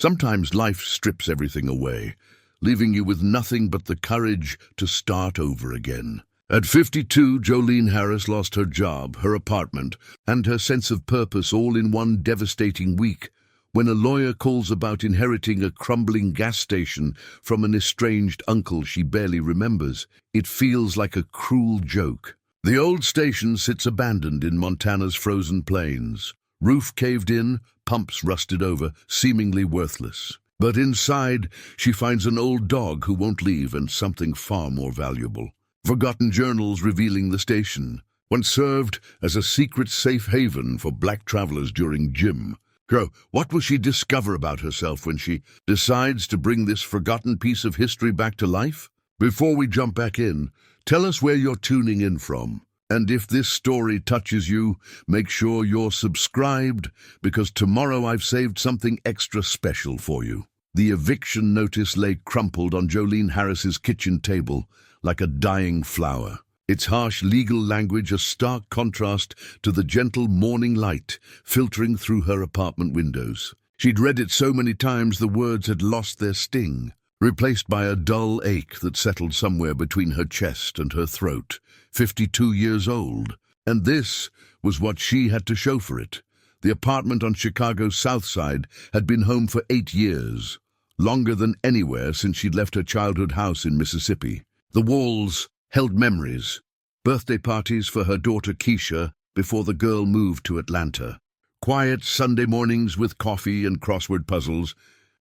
Sometimes life strips everything away, leaving you with nothing but the courage to start over again. At 52, Jolene Harris lost her job, her apartment, and her sense of purpose all in one devastating week when a lawyer calls about inheriting a crumbling gas station from an estranged uncle she barely remembers. It feels like a cruel joke. The old station sits abandoned in Montana's frozen plains. Roof caved in, pumps rusted over, seemingly worthless. But inside, she finds an old dog who won't leave and something far more valuable. Forgotten journals revealing the station, once served as a secret safe haven for black travelers during gym. So, what will she discover about herself when she decides to bring this forgotten piece of history back to life? Before we jump back in, tell us where you're tuning in from. And if this story touches you, make sure you're subscribed, because tomorrow I've saved something extra special for you. The eviction notice lay crumpled on Jolene Harris's kitchen table like a dying flower. Its harsh legal language a stark contrast to the gentle morning light filtering through her apartment windows. She'd read it so many times the words had lost their sting, replaced by a dull ache that settled somewhere between her chest and her throat. 52 years old. And this was what she had to show for it. The apartment on Chicago's South Side had been home for 8 years, longer than anywhere since she'd left her childhood house in Mississippi. The walls held memories, birthday parties for her daughter Keisha before the girl moved to Atlanta, quiet Sunday mornings with coffee and crossword puzzles,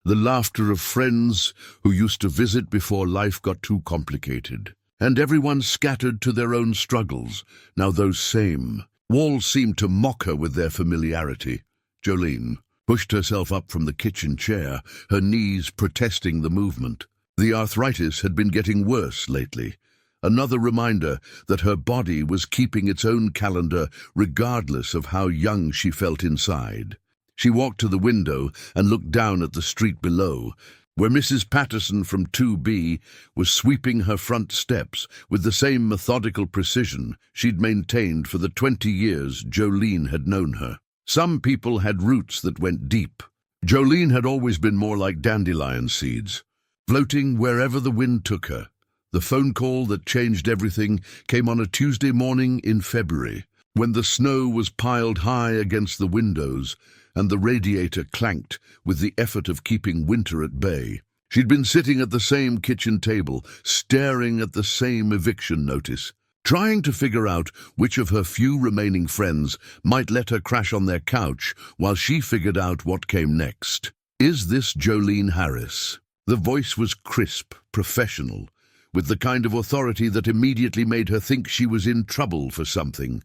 the laughter of friends who used to visit before life got too complicated, and everyone scattered to their own struggles. Now those same walls seemed to mock her with their familiarity. Jolene pushed herself up from the kitchen chair, her knees protesting the movement. The arthritis had been getting worse lately. Another reminder that her body was keeping its own calendar regardless of how young she felt inside. She walked to the window and looked down at the street below, where Mrs. Patterson from 2B was sweeping her front steps with the same methodical precision she'd maintained for the 20 years Jolene had known her. Some people had roots that went deep. Jolene had always been more like dandelion seeds, floating wherever the wind took her. The phone call that changed everything came on a Tuesday morning in February, when the snow was piled high against the windows and the radiator clanked with the effort of keeping winter at bay. She'd been sitting at the same kitchen table, staring at the same eviction notice, trying to figure out which of her few remaining friends might let her crash on their couch while she figured out what came next. Is this Jolene Harris? The voice was crisp, professional, with the kind of authority that immediately made her think she was in trouble for something.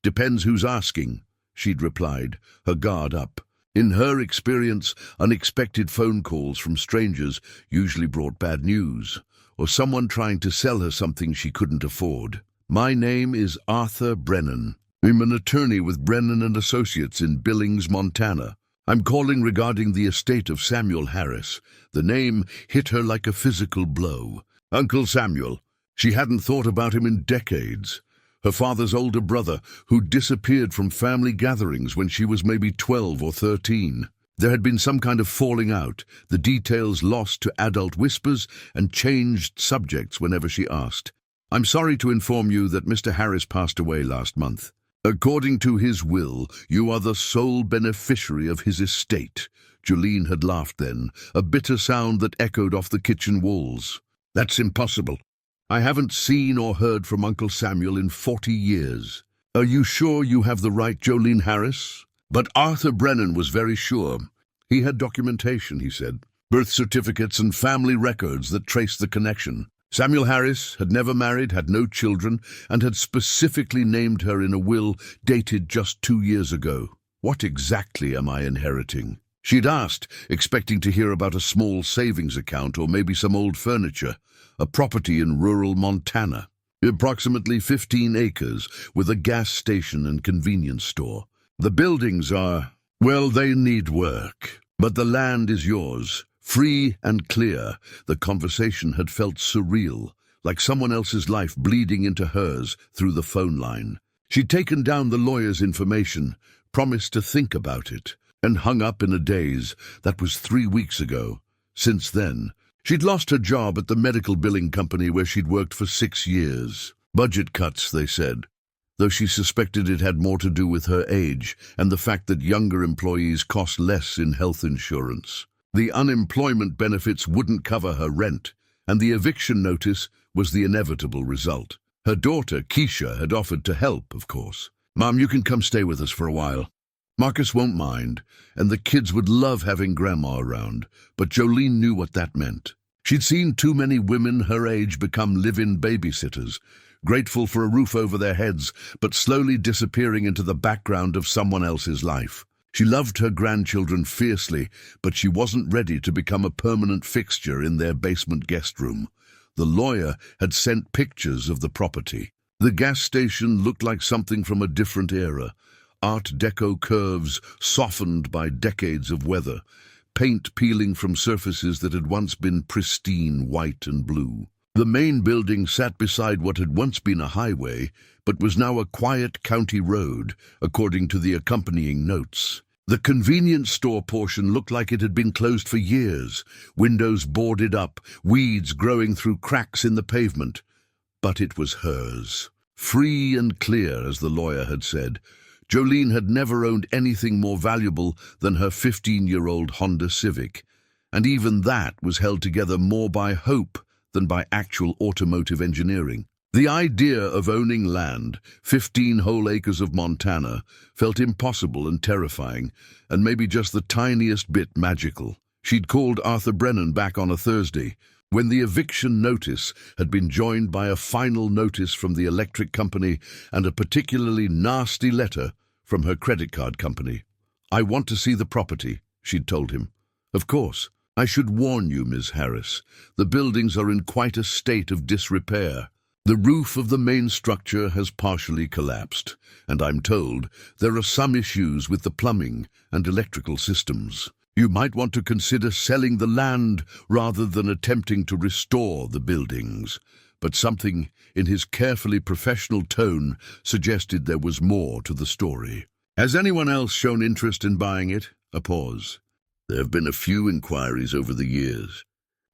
"Depends who's asking," she'd replied, her guard up. In her experience, unexpected phone calls from strangers usually brought bad news, or someone trying to sell her something she couldn't afford. "My name is Arthur Brennan. I'm an attorney with Brennan and Associates in Billings, Montana. I'm calling regarding the estate of Samuel Harris." The name hit her like a physical blow. Uncle Samuel. She hadn't thought about him in decades. Her father's older brother, who disappeared from family gatherings when she was maybe 12 or 13. There had been some kind of falling out, the details lost to adult whispers, and changed subjects whenever she asked. "I'm sorry to inform you that Mr. Harris passed away last month. According to his will, you are the sole beneficiary of his estate." Jolene had laughed then, a bitter sound that echoed off the kitchen walls. "That's impossible. I haven't seen or heard from Uncle Samuel in 40 years. Are you sure you have the right Jolene Harris?" But Arthur Brennan was very sure. He had documentation, he said, birth certificates and family records that traced the connection. Samuel Harris had never married, had no children, and had specifically named her in a will dated just 2 years ago. "What exactly am I inheriting?" She'd asked, expecting to hear about a small savings account or maybe some old furniture, a property in rural Montana, approximately 15 acres, with a gas station and convenience store. "The buildings are, well, they need work, but the land is yours, free and clear." The conversation had felt surreal, like someone else's life bleeding into hers through the phone line. She'd taken down the lawyer's information, promised to think about it, and hung up in a daze. That was 3 weeks ago. Since then, she'd lost her job at the medical billing company where she'd worked for 6 years. Budget cuts, they said, though she suspected it had more to do with her age and the fact that younger employees cost less in health insurance. The unemployment benefits wouldn't cover her rent, and the eviction notice was the inevitable result. Her daughter, Keisha, had offered to help, of course. "Mom, you can come stay with us for a while. Marcus won't mind, and the kids would love having Grandma around," but Jolene knew what that meant. She'd seen too many women her age become live-in babysitters, grateful for a roof over their heads, but slowly disappearing into the background of someone else's life. She loved her grandchildren fiercely, but she wasn't ready to become a permanent fixture in their basement guest room. The lawyer had sent pictures of the property. The gas station looked like something from a different era. Art Deco curves softened by decades of weather, paint peeling from surfaces that had once been pristine white and blue. The main building sat beside what had once been a highway, but was now a quiet county road, according to the accompanying notes. The convenience store portion looked like it had been closed for years, windows boarded up, weeds growing through cracks in the pavement. But it was hers. Free and clear, as the lawyer had said. Jolene had never owned anything more valuable than her 15-year-old Honda Civic, and even that was held together more by hope than by actual automotive engineering. The idea of owning land, 15 whole acres of Montana, felt impossible and terrifying, and maybe just the tiniest bit magical. She'd called Arthur Brennan back on a Thursday, when the eviction notice had been joined by a final notice from the electric company and a particularly nasty letter from her credit card company. "I want to see the property," she'd told him. "Of course. I should warn you, Ms. Harris, the buildings are in quite a state of disrepair. The roof of the main structure has partially collapsed, and I'm told there are some issues with the plumbing and electrical systems. You might want to consider selling the land rather than attempting to restore the buildings." But something in his carefully professional tone suggested there was more to the story. "Has anyone else shown interest in buying it?" A pause. "There have been a few inquiries over the years.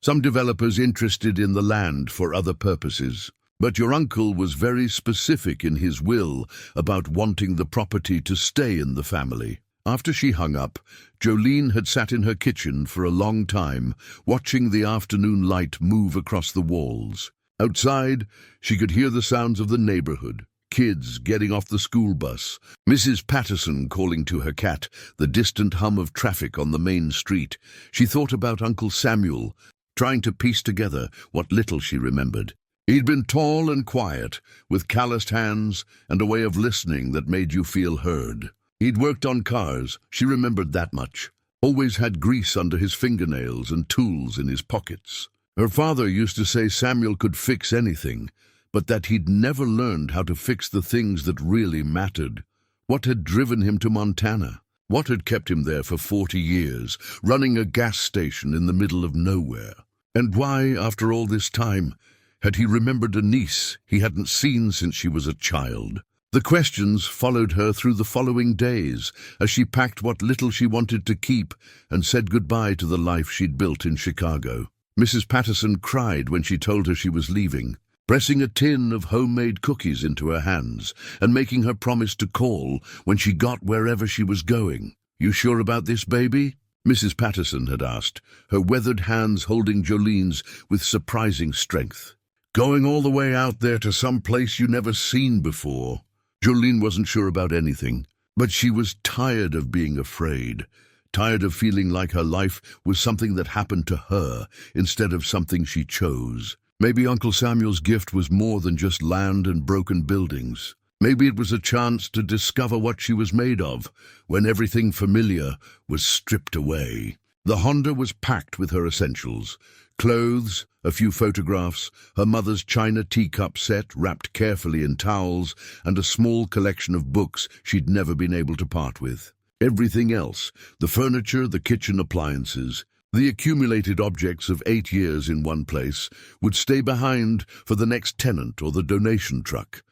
Some developers interested in the land for other purposes. But your uncle was very specific in his will about wanting the property to stay in the family." After she hung up, Jolene had sat in her kitchen for a long time, watching the afternoon light move across the walls. Outside, she could hear the sounds of the neighborhood, kids getting off the school bus, Mrs. Patterson calling to her cat, the distant hum of traffic on the main street. She thought about Uncle Samuel, trying to piece together what little she remembered. He'd been tall and quiet, with calloused hands and a way of listening that made you feel heard. He'd worked on cars, she remembered that much. Always had grease under his fingernails and tools in his pockets. Her father used to say Samuel could fix anything, but that he'd never learned how to fix the things that really mattered. What had driven him to Montana? What had kept him there for 40 years, running a gas station in the middle of nowhere? And why, after all this time, had he remembered a niece he hadn't seen since she was a child? The questions followed her through the following days as she packed what little she wanted to keep and said goodbye to the life she'd built in Chicago. Mrs. Patterson cried when she told her she was leaving, pressing a tin of homemade cookies into her hands and making her promise to call when she got wherever she was going. "You sure about this, baby?" Mrs. Patterson had asked, her weathered hands holding Jolene's with surprising strength. "Going all the way out there to some place you never seen before." Jolene wasn't sure about anything, but she was tired of being afraid, tired of feeling like her life was something that happened to her instead of something she chose. Maybe Uncle Samuel's gift was more than just land and broken buildings. Maybe it was a chance to discover what she was made of when everything familiar was stripped away. The Honda was packed with her essentials: clothes, a few photographs, her mother's china teacup set wrapped carefully in towels, and a small collection of books she'd never been able to part with. Everything else, the furniture, the kitchen appliances, the accumulated objects of 8 years in one place, would stay behind for the next tenant or the donation truck.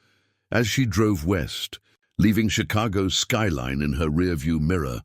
As she drove west, leaving Chicago's skyline in her rearview mirror,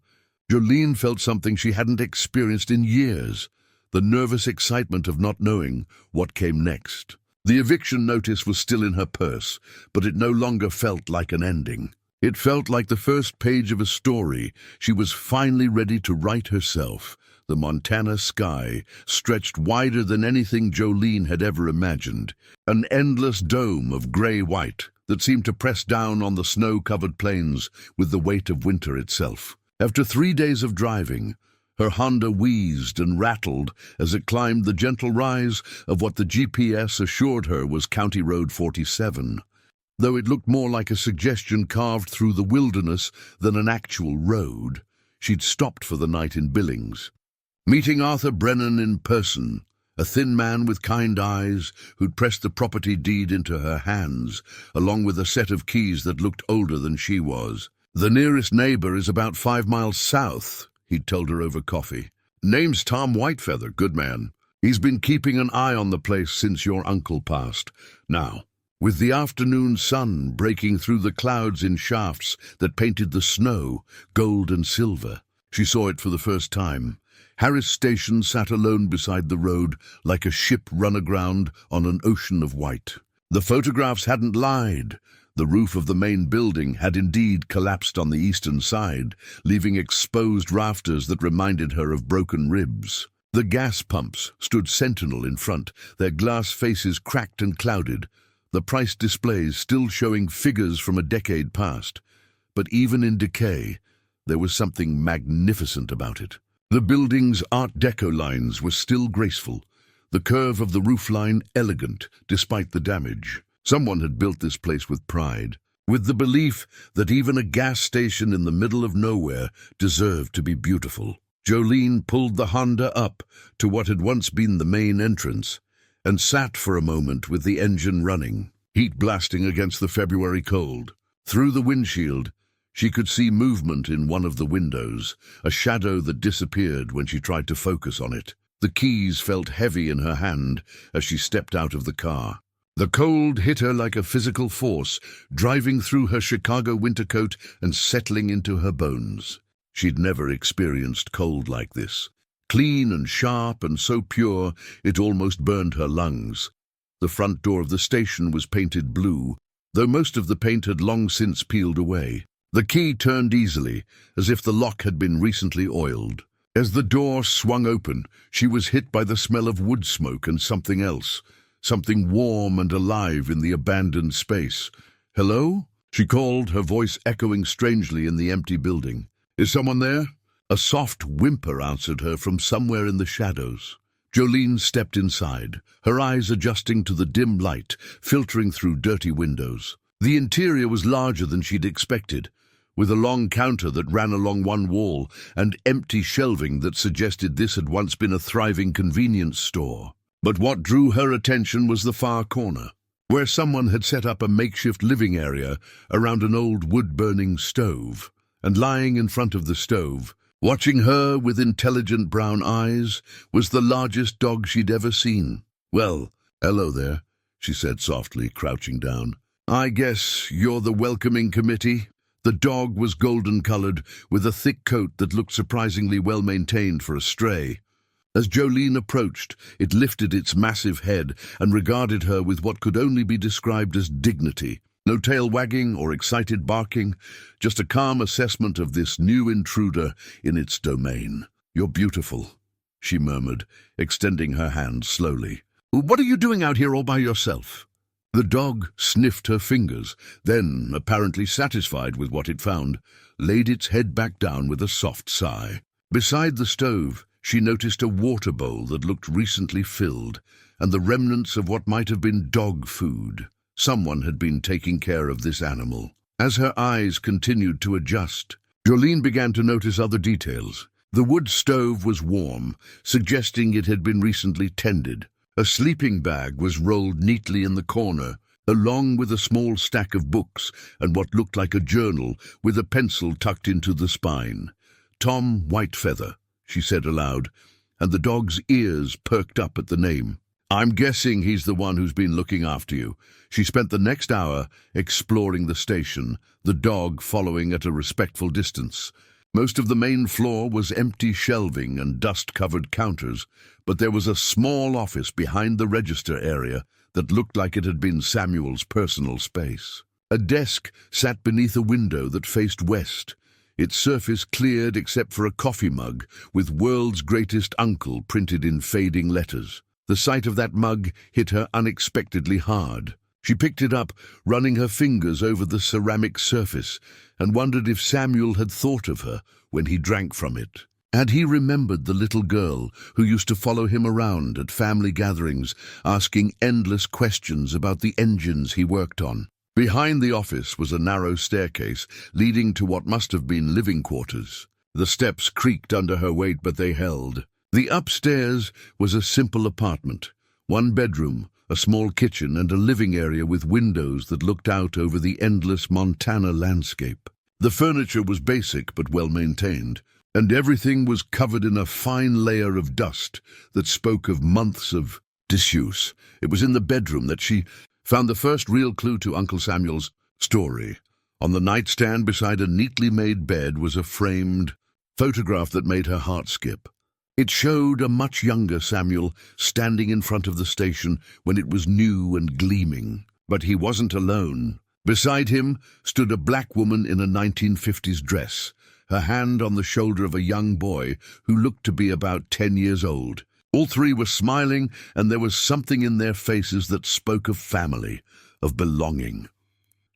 Jolene felt something she hadn't experienced in years, the nervous excitement of not knowing what came next. The eviction notice was still in her purse, but it no longer felt like an ending. It felt like the first page of a story she was finally ready to write herself. The Montana sky stretched wider than anything Jolene had ever imagined, an endless dome of gray-white that seemed to press down on the snow-covered plains with the weight of winter itself. After 3 days of driving, her Honda wheezed and rattled as it climbed the gentle rise of what the GPS assured her was County Road 47. Though it looked more like a suggestion carved through the wilderness than an actual road, she'd stopped for the night in Billings. Meeting Arthur Brennan in person, a thin man with kind eyes who'd pressed the property deed into her hands, along with a set of keys that looked older than she was. "The nearest neighbor is about 5 miles south," he'd told her over coffee. "Name's Tom Whitefeather, good man. He's been keeping an eye on the place since your uncle passed. Now, with the afternoon sun breaking through the clouds in shafts that painted the snow gold and silver, she saw it for the first time. Harris Station sat alone beside the road like a ship run aground on an ocean of white. The photographs hadn't lied. The roof of the main building had indeed collapsed on the eastern side, leaving exposed rafters that reminded her of broken ribs. The gas pumps stood sentinel in front, their glass faces cracked and clouded, the price displays still showing figures from a decade past. But even in decay, there was something magnificent about it. The building's Art Deco lines were still graceful, the curve of the roofline elegant despite the damage. Someone had built this place with pride, with the belief that even a gas station in the middle of nowhere deserved to be beautiful. Jolene pulled the Honda up to what had once been the main entrance and sat for a moment with the engine running, heat blasting against the February cold. Through the windshield, she could see movement in one of the windows, a shadow that disappeared when she tried to focus on it. The keys felt heavy in her hand as she stepped out of the car. The cold hit her like a physical force, driving through her Chicago winter coat and settling into her bones. She'd never experienced cold like this. Clean and sharp and so pure it almost burned her lungs. The front door of the station was painted blue, though most of the paint had long since peeled away. The key turned easily, as if the lock had been recently oiled. As the door swung open, she was hit by the smell of wood smoke and something else, something warm and alive in the abandoned space. "Hello?" she called, her voice echoing strangely in the empty building. "Is someone there?" A soft whimper answered her from somewhere in the shadows. Jolene stepped inside, her eyes adjusting to the dim light filtering through dirty windows. The interior was larger than she'd expected, with a long counter that ran along one wall and empty shelving that suggested this had once been a thriving convenience store. But what drew her attention was the far corner, where someone had set up a makeshift living area around an old wood-burning stove. And lying in front of the stove, watching her with intelligent brown eyes, was the largest dog she'd ever seen. "Well, hello there," she said softly, crouching down. "I guess you're the welcoming committee?" The dog was golden-colored, with a thick coat that looked surprisingly well-maintained for a stray. As Jolene approached, it lifted its massive head and regarded her with what could only be described as dignity. No tail wagging or excited barking, just a calm assessment of this new intruder in its domain. "You're beautiful," she murmured, extending her hand slowly. "What are you doing out here all by yourself?" The dog sniffed her fingers, then, apparently satisfied with what it found, laid its head back down with a soft sigh. Beside the stove, she noticed a water bowl that looked recently filled, and the remnants of what might have been dog food. Someone had been taking care of this animal. As her eyes continued to adjust, Jolene began to notice other details. The wood stove was warm, suggesting it had been recently tended. A sleeping bag was rolled neatly in the corner, along with a small stack of books and what looked like a journal with a pencil tucked into the spine. "Tom Whitefeather," she said aloud, and the dog's ears perked up at the name. "I'm guessing he's the one who's been looking after you." She spent the next hour exploring the station, the dog following at a respectful distance. Most of the main floor was empty shelving and dust-covered counters, but there was a small office behind the register area that looked like it had been Samuel's personal space. A desk sat beneath a window that faced west, its surface cleared except for a coffee mug with "World's Greatest Uncle" printed in fading letters. The sight of that mug hit her unexpectedly hard. She picked it up, running her fingers over the ceramic surface, and wondered if Samuel had thought of her when he drank from it. Had he remembered the little girl who used to follow him around at family gatherings, asking endless questions about the engines he worked on? Behind the office was a narrow staircase leading to what must have been living quarters. The steps creaked under her weight, but they held. The upstairs was a simple apartment, one bedroom, a small kitchen, and a living area with windows that looked out over the endless Montana landscape. The furniture was basic but well maintained, and everything was covered in a fine layer of dust that spoke of months of disuse. It was in the bedroom that she found the first real clue to Uncle Samuel's story. On the nightstand beside a neatly made bed was a framed photograph that made her heart skip. It showed a much younger Samuel standing in front of the station when it was new and gleaming. But he wasn't alone. Beside him stood a black woman in a 1950s dress, her hand on the shoulder of a young boy who looked to be about 10 years old. All three were smiling, and there was something in their faces that spoke of family, of belonging.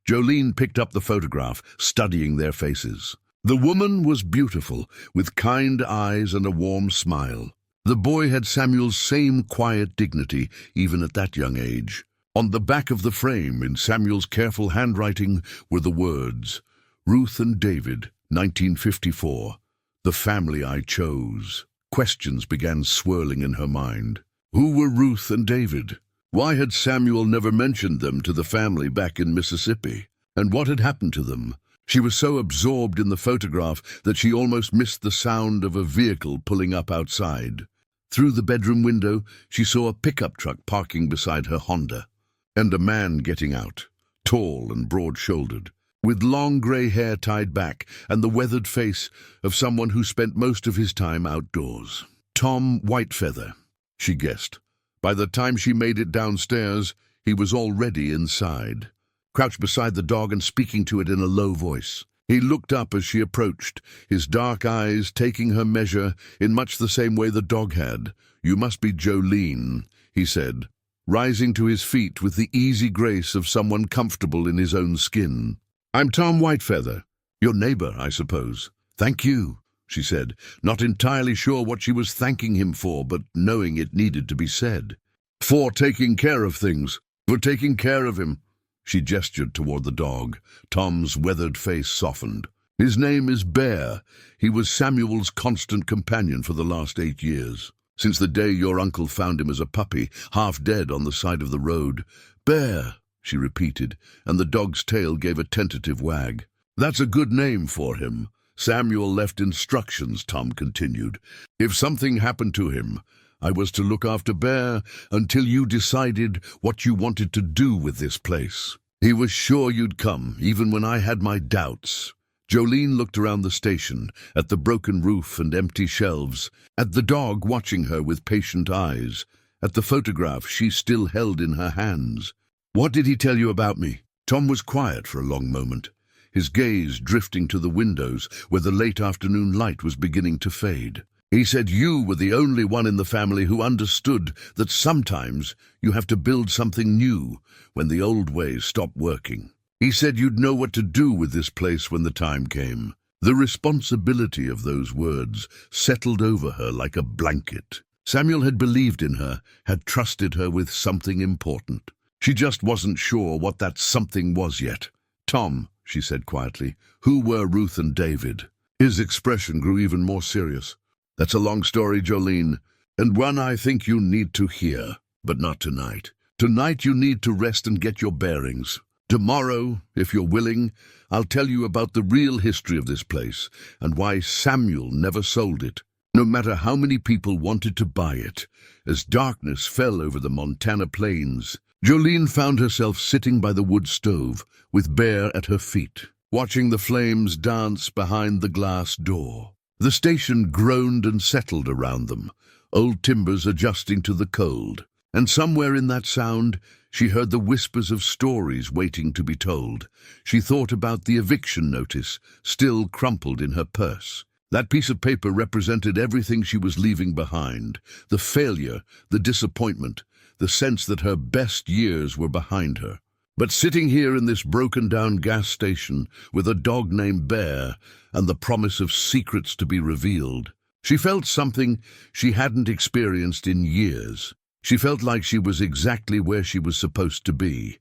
Jolene picked up the photograph, studying their faces. The woman was beautiful, with kind eyes and a warm smile. The boy had Samuel's same quiet dignity, even at that young age. On the back of the frame, in Samuel's careful handwriting, were the words, "Ruth and David, 1954, the family I chose." Questions began swirling in her mind. Who were Ruth and David? Why had Samuel never mentioned them to the family back in Mississippi? And what had happened to them? She was so absorbed in the photograph that she almost missed the sound of a vehicle pulling up outside. Through the bedroom window, she saw a pickup truck parking beside her Honda, and a man getting out, tall and broad-shouldered, with long grey hair tied back and the weathered face of someone who spent most of his time outdoors. Tom Whitefeather, she guessed. By the time she made it downstairs, he was already inside, crouched beside the dog and speaking to it in a low voice. He looked up as she approached, his dark eyes taking her measure in much the same way the dog had. "You must be Jolene," he said, rising to his feet with the easy grace of someone comfortable in his own skin. "I'm Tom Whitefeather. Your neighbor, I suppose." "Thank you," she said, not entirely sure what she was thanking him for, but knowing it needed to be said. "For taking care of things. For taking care of him." She gestured toward the dog. Tom's weathered face softened. "His name is Bear. He was Samuel's constant companion for the last 8 years, since the day your uncle found him as a puppy, half dead on the side of the road." "Bear," she repeated, and the dog's tail gave a tentative wag. "That's a good name for him. Samuel left instructions," Tom continued. "If something happened to him, I was to look after Bear until you decided what you wanted to do with this place. He was sure you'd come, even when I had my doubts." Jolene looked around the station, at the broken roof and empty shelves, at the dog watching her with patient eyes, at the photograph she still held in her hands. "What did he tell you about me?" Tom was quiet for a long moment, his gaze drifting to the windows where the late afternoon light was beginning to fade. "He said you were the only one in the family who understood that sometimes you have to build something new when the old ways stop working. He said you'd know what to do with this place when the time came." The responsibility of those words settled over her like a blanket. Samuel had believed in her, had trusted her with something important. She just wasn't sure what that something was yet. "Tom," she said quietly, "who were Ruth and David?" His expression grew even more serious. "That's a long story, Jolene, and one I think you need to hear, but not tonight. Tonight you need to rest and get your bearings. Tomorrow, if you're willing, I'll tell you about the real history of this place and why Samuel never sold it, no matter how many people wanted to buy it." As darkness fell over the Montana plains, Jolene found herself sitting by the wood stove, with Bear at her feet. watching the flames dance behind the glass door. The station groaned and settled around them, old timbers adjusting to the cold. And somewhere in that sound, she heard the whispers of stories waiting to be told. She thought about the eviction notice, still crumpled in her purse. That piece of paper represented everything she was leaving behind. The failure, the disappointment, the sense that her best years were behind her. But sitting here in this broken-down gas station with a dog named Bear and the promise of secrets to be revealed, she felt something she hadn't experienced in years. She felt like she was exactly where she was supposed to be.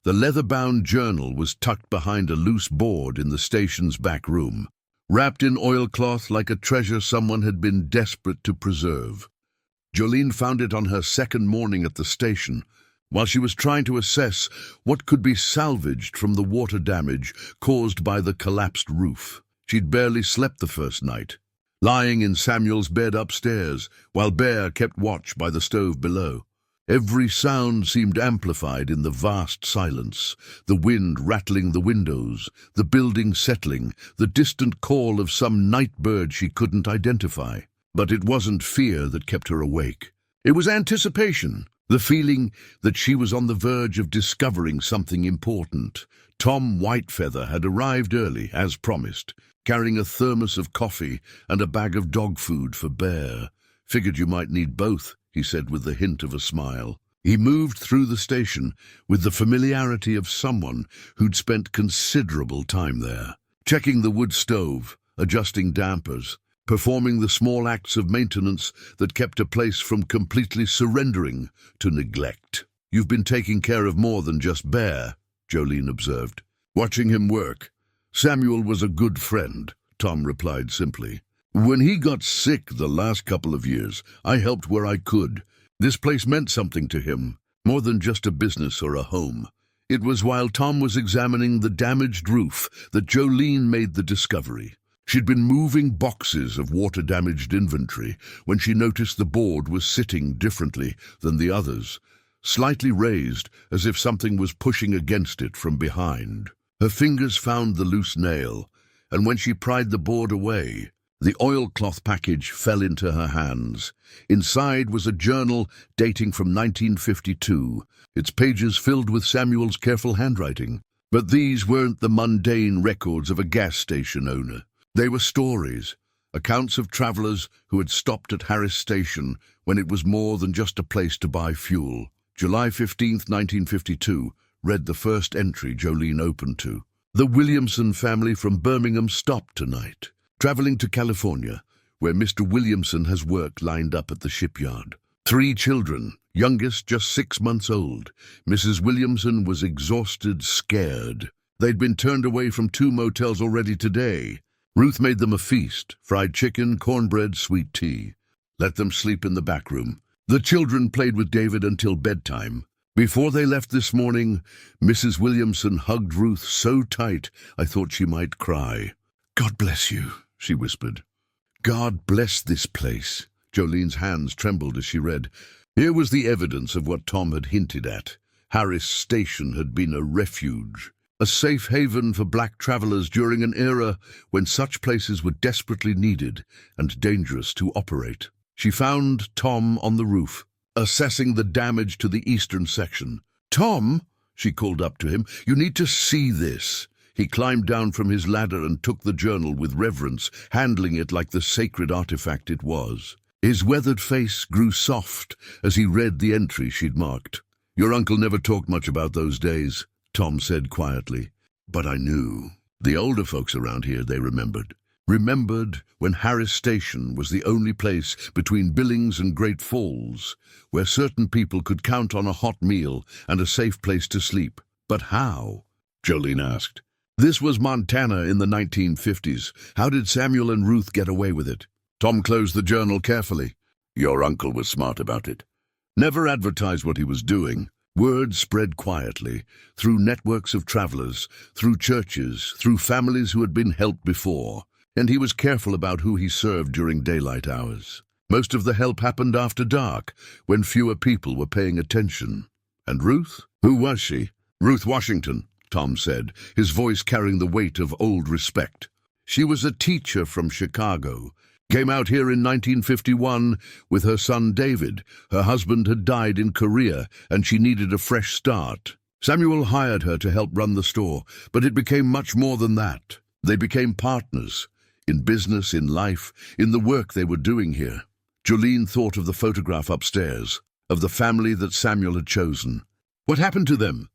The leather-bound journal was tucked behind a loose board in the station's back room, wrapped in oilcloth like a treasure someone had been desperate to preserve. Jolene found it on her second morning at the station, while she was trying to assess what could be salvaged from the water damage caused by the collapsed roof. She'd barely slept the first night, lying in Samuel's bed upstairs, while Bear kept watch by the stove below. Every sound seemed amplified in the vast silence, the wind rattling the windows, the building settling, the distant call of some night bird she couldn't identify. But it wasn't fear that kept her awake. It was anticipation, the feeling that she was on the verge of discovering something important. Tom Whitefeather had arrived early, as promised, carrying a thermos of coffee and a bag of dog food for Bear. "Figured you might need both," he said with the hint of a smile. He moved through the station with the familiarity of someone who'd spent considerable time there, checking the wood stove, adjusting dampers, performing the small acts of maintenance that kept a place from completely surrendering to neglect. "You've been taking care of more than just Bear," Jolene observed. "Watching him work. Samuel was a good friend," Tom replied simply. "When he got sick the last couple of years, I helped where I could. This place meant something to him, more than just a business or a home." It was while Tom was examining the damaged roof that Jolene made the discovery. She'd been moving boxes of water-damaged inventory when she noticed the board was sitting differently than the others, slightly raised as if something was pushing against it from behind. Her fingers found the loose nail, and when she pried the board away, the oilcloth package fell into her hands. Inside was a journal dating from 1952, its pages filled with Samuel's careful handwriting. But these weren't the mundane records of a gas station owner. They were stories, accounts of travelers who had stopped at Harris Station when it was more than just a place to buy fuel. July 15th, 1952, read the first entry Jolene opened to. "The Williamson family from Birmingham stopped tonight, traveling to California, where Mr. Williamson has work lined up at the shipyard. 3 children, youngest just 6 months old. Mrs. Williamson was exhausted, scared. They'd been turned away from 2 motels already today. Ruth made them a feast, fried chicken, cornbread, sweet tea. Let them sleep in the back room. The children played with David until bedtime. Before they left this morning, Mrs. Williamson hugged Ruth so tight I thought she might cry. 'God bless you,' she whispered. 'God bless this place.'" Jolene's hands trembled as she read. Here was the evidence of what Tom had hinted at. Harris Station had been a refuge, a safe haven for black travelers during an era when such places were desperately needed and dangerous to operate. She found Tom on the roof, assessing the damage to the eastern section. "Tom," she called up to him, "you need to see this." He climbed down from his ladder and took the journal with reverence, handling it like the sacred artifact it was. His weathered face grew soft as he read the entry she'd marked. "Your uncle never talked much about those days," Tom said quietly. "But I knew. The older folks around here, they remembered. Remembered when Harris Station was the only place between Billings and Great Falls where certain people could count on a hot meal and a safe place to sleep. But how?" Jolene asked. "This was Montana in the 1950s. How did Samuel and Ruth get away with it?" Tom closed the journal carefully. "Your uncle was smart about it. Never advertised what he was doing. Word spread quietly, through networks of travelers, through churches, through families who had been helped before, and he was careful about who he served during daylight hours. Most of the help happened after dark, when fewer people were paying attention. And Ruth? Who was she? Ruth Washington. Tom said, his voice carrying the weight of old respect. She was a teacher from Chicago. Came out here in 1951 with her son David. Her husband had died in Korea, and she needed a fresh start. Samuel hired her to help run the store, but it became much more than that. They became partners, in business, in life, in the work they were doing here. Jolene thought of the photograph upstairs, of the family that Samuel had chosen. What happened to them?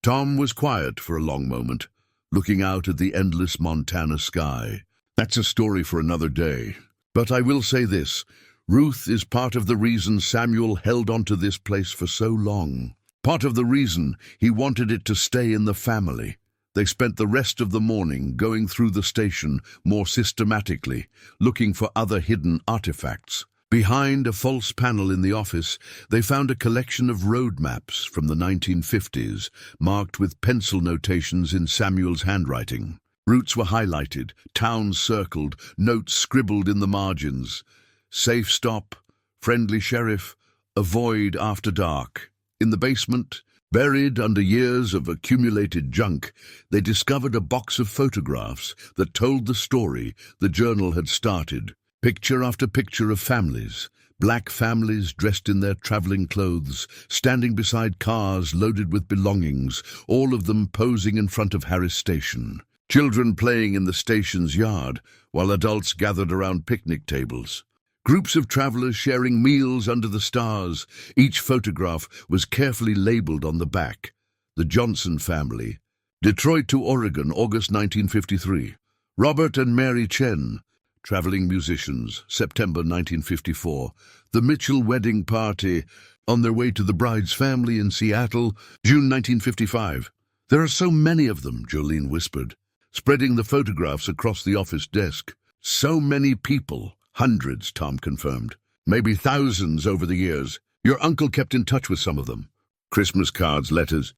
Tom was quiet for a long moment, looking out at the endless Montana sky. That's a story for another day. But I will say this, Ruth is part of the reason Samuel held on to this place for so long. Part of the reason he wanted it to stay in the family. They spent the rest of the morning going through the station more systematically, looking for other hidden artifacts. Behind a false panel in the office, they found a collection of road maps from the 1950s, marked with pencil notations in Samuel's handwriting. Routes were highlighted, towns circled, notes scribbled in the margins. Safe stop, friendly sheriff, avoid after dark. In the basement, buried under years of accumulated junk, they discovered a box of photographs that told the story the journal had started. Picture after picture of families, black families dressed in their traveling clothes, standing beside cars loaded with belongings, all of them posing in front of Harris Station. Children playing in the station's yard, while adults gathered around picnic tables. Groups of travelers sharing meals under the stars. Each photograph was carefully labeled on the back. The Johnson family. Detroit to Oregon, August 1953. Robert and Mary Chen. Traveling musicians, September 1954. The Mitchell wedding party, on their way to the bride's family in Seattle, June 1955. There are so many of them, Jolene whispered, spreading the photographs across the office desk. So many people. Hundreds, Tom confirmed. Maybe thousands over the years. Your uncle kept in touch with some of them. Christmas cards, letters.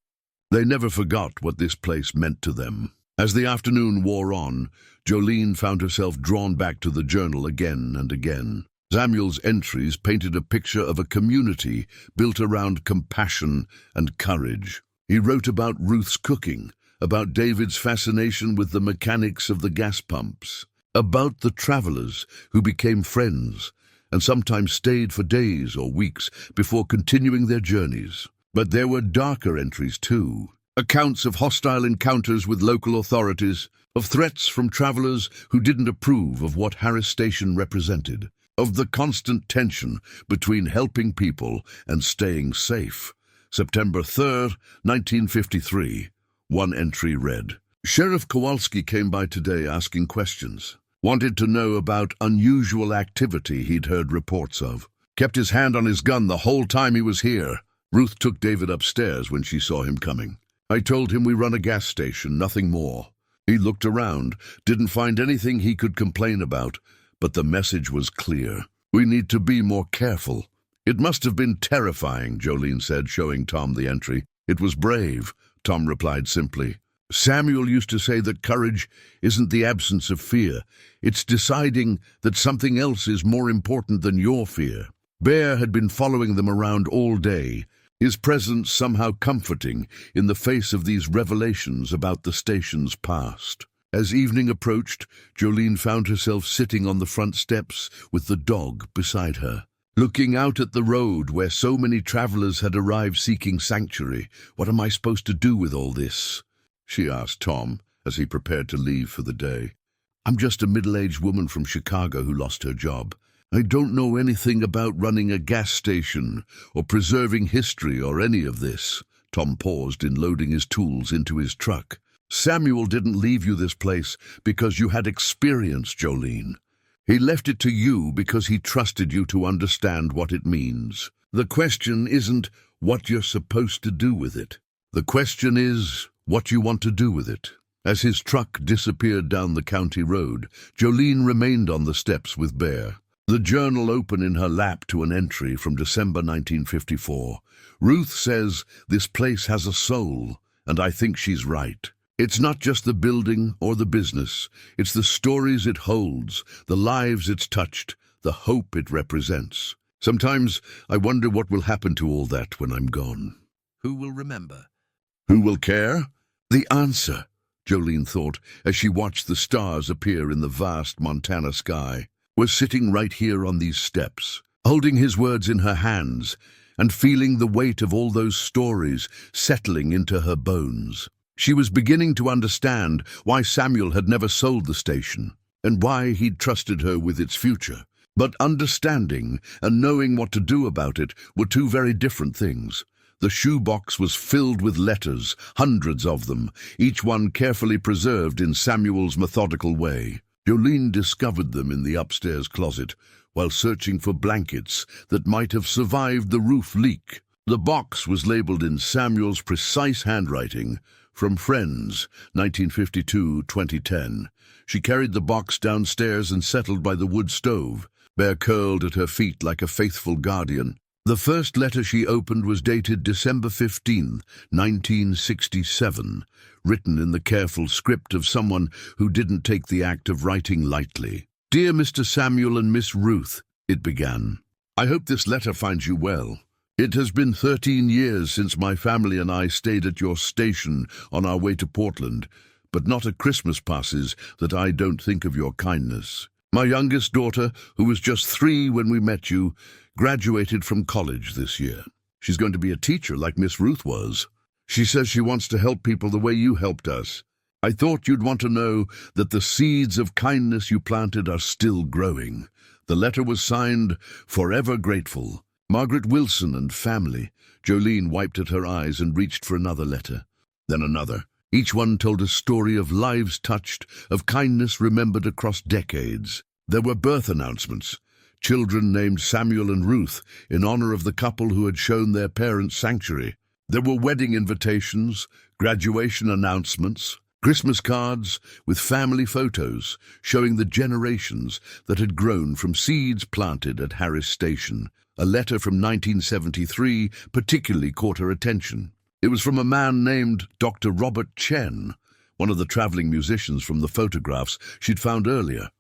They never forgot what this place meant to them. As the afternoon wore on, Jolene found herself drawn back to the journal again and again. Samuel's entries painted a picture of a community built around compassion and courage. He wrote about Ruth's cooking, about David's fascination with the mechanics of the gas pumps, about the travelers who became friends and sometimes stayed for days or weeks before continuing their journeys. But there were darker entries too. Accounts of hostile encounters with local authorities, of threats from travelers who didn't approve of what Harris Station represented, of the constant tension between helping people and staying safe. September 3rd, 1953. One entry read, Sheriff Kowalski came by today asking questions. Wanted to know about unusual activity he'd heard reports of. Kept his hand on his gun the whole time he was here. Ruth took David upstairs when she saw him coming. I told him we run a gas station, nothing more. He looked around, didn't find anything he could complain about, but the message was clear. We need to be more careful. It must have been terrifying, Jolene said, showing Tom the entry. It was brave, Tom replied simply. Samuel used to say that courage isn't the absence of fear. It's deciding that something else is more important than your fear. Bear had been following them around all day, his presence somehow comforting in the face of these revelations about the station's past. As evening approached, Jolene found herself sitting on the front steps with the dog beside her, looking out at the road where so many travelers had arrived seeking sanctuary. What am I supposed to do with all this? She asked Tom as he prepared to leave for the day. I'm just a middle-aged woman from Chicago who lost her job. I don't know anything about running a gas station or preserving history or any of this. Tom paused in loading his tools into his truck. Samuel didn't leave you this place because you had experience, Jolene. He left it to you because he trusted you to understand what it means. The question isn't what you're supposed to do with it. The question is what you want to do with it. As his truck disappeared down the county road, Jolene remained on the steps with Bear, the journal open in her lap to an entry from December 1954. Ruth says this place has a soul, and I think she's right. It's not just the building or the business. It's the stories it holds, the lives it's touched, the hope it represents. Sometimes I wonder what will happen to all that when I'm gone. Who will remember? Who will care? The answer, Jolene thought, as she watched the stars appear in the vast Montana sky, was sitting right here on these steps, holding his words in her hands and feeling the weight of all those stories settling into her bones. She was beginning to understand why Samuel had never sold the station and why he'd trusted her with its future. But understanding and knowing what to do about it were two very different things. The shoebox was filled with letters, hundreds of them, each one carefully preserved in Samuel's methodical way. Jolene discovered them in the upstairs closet while searching for blankets that might have survived the roof leak. The box was labeled in Samuel's precise handwriting, "From Friends, 1952-2010. She carried the box downstairs and settled by the wood stove, Bear curled at her feet like a faithful guardian. The first letter she opened was dated December 15, 1967, written in the careful script of someone who didn't take the act of writing lightly. "Dear Mr. Samuel and Miss Ruth," it began. "I hope this letter finds you well. It has been 13 years since my family and I stayed at your station on our way to Portland, but not a Christmas passes that I don't think of your kindness. My youngest daughter, who was just 3 when we met you, graduated from college this year. She's going to be a teacher like Miss Ruth was. She says she wants to help people the way you helped us. I thought you'd want to know that the seeds of kindness you planted are still growing." The letter was signed, "Forever Grateful. Margaret Wilson and family." Jolene wiped at her eyes and reached for another letter. Then another. Each one told a story of lives touched, of kindness remembered across decades. There were birth announcements. Children named Samuel and Ruth in honor of the couple who had shown their parents sanctuary. There were wedding invitations, graduation announcements, Christmas cards with family photos showing the generations that had grown from seeds planted at Harris Station. A letter from 1973 particularly caught her attention. It was from a man named Dr. Robert Chen, one of the traveling musicians from the photographs she'd found earlier.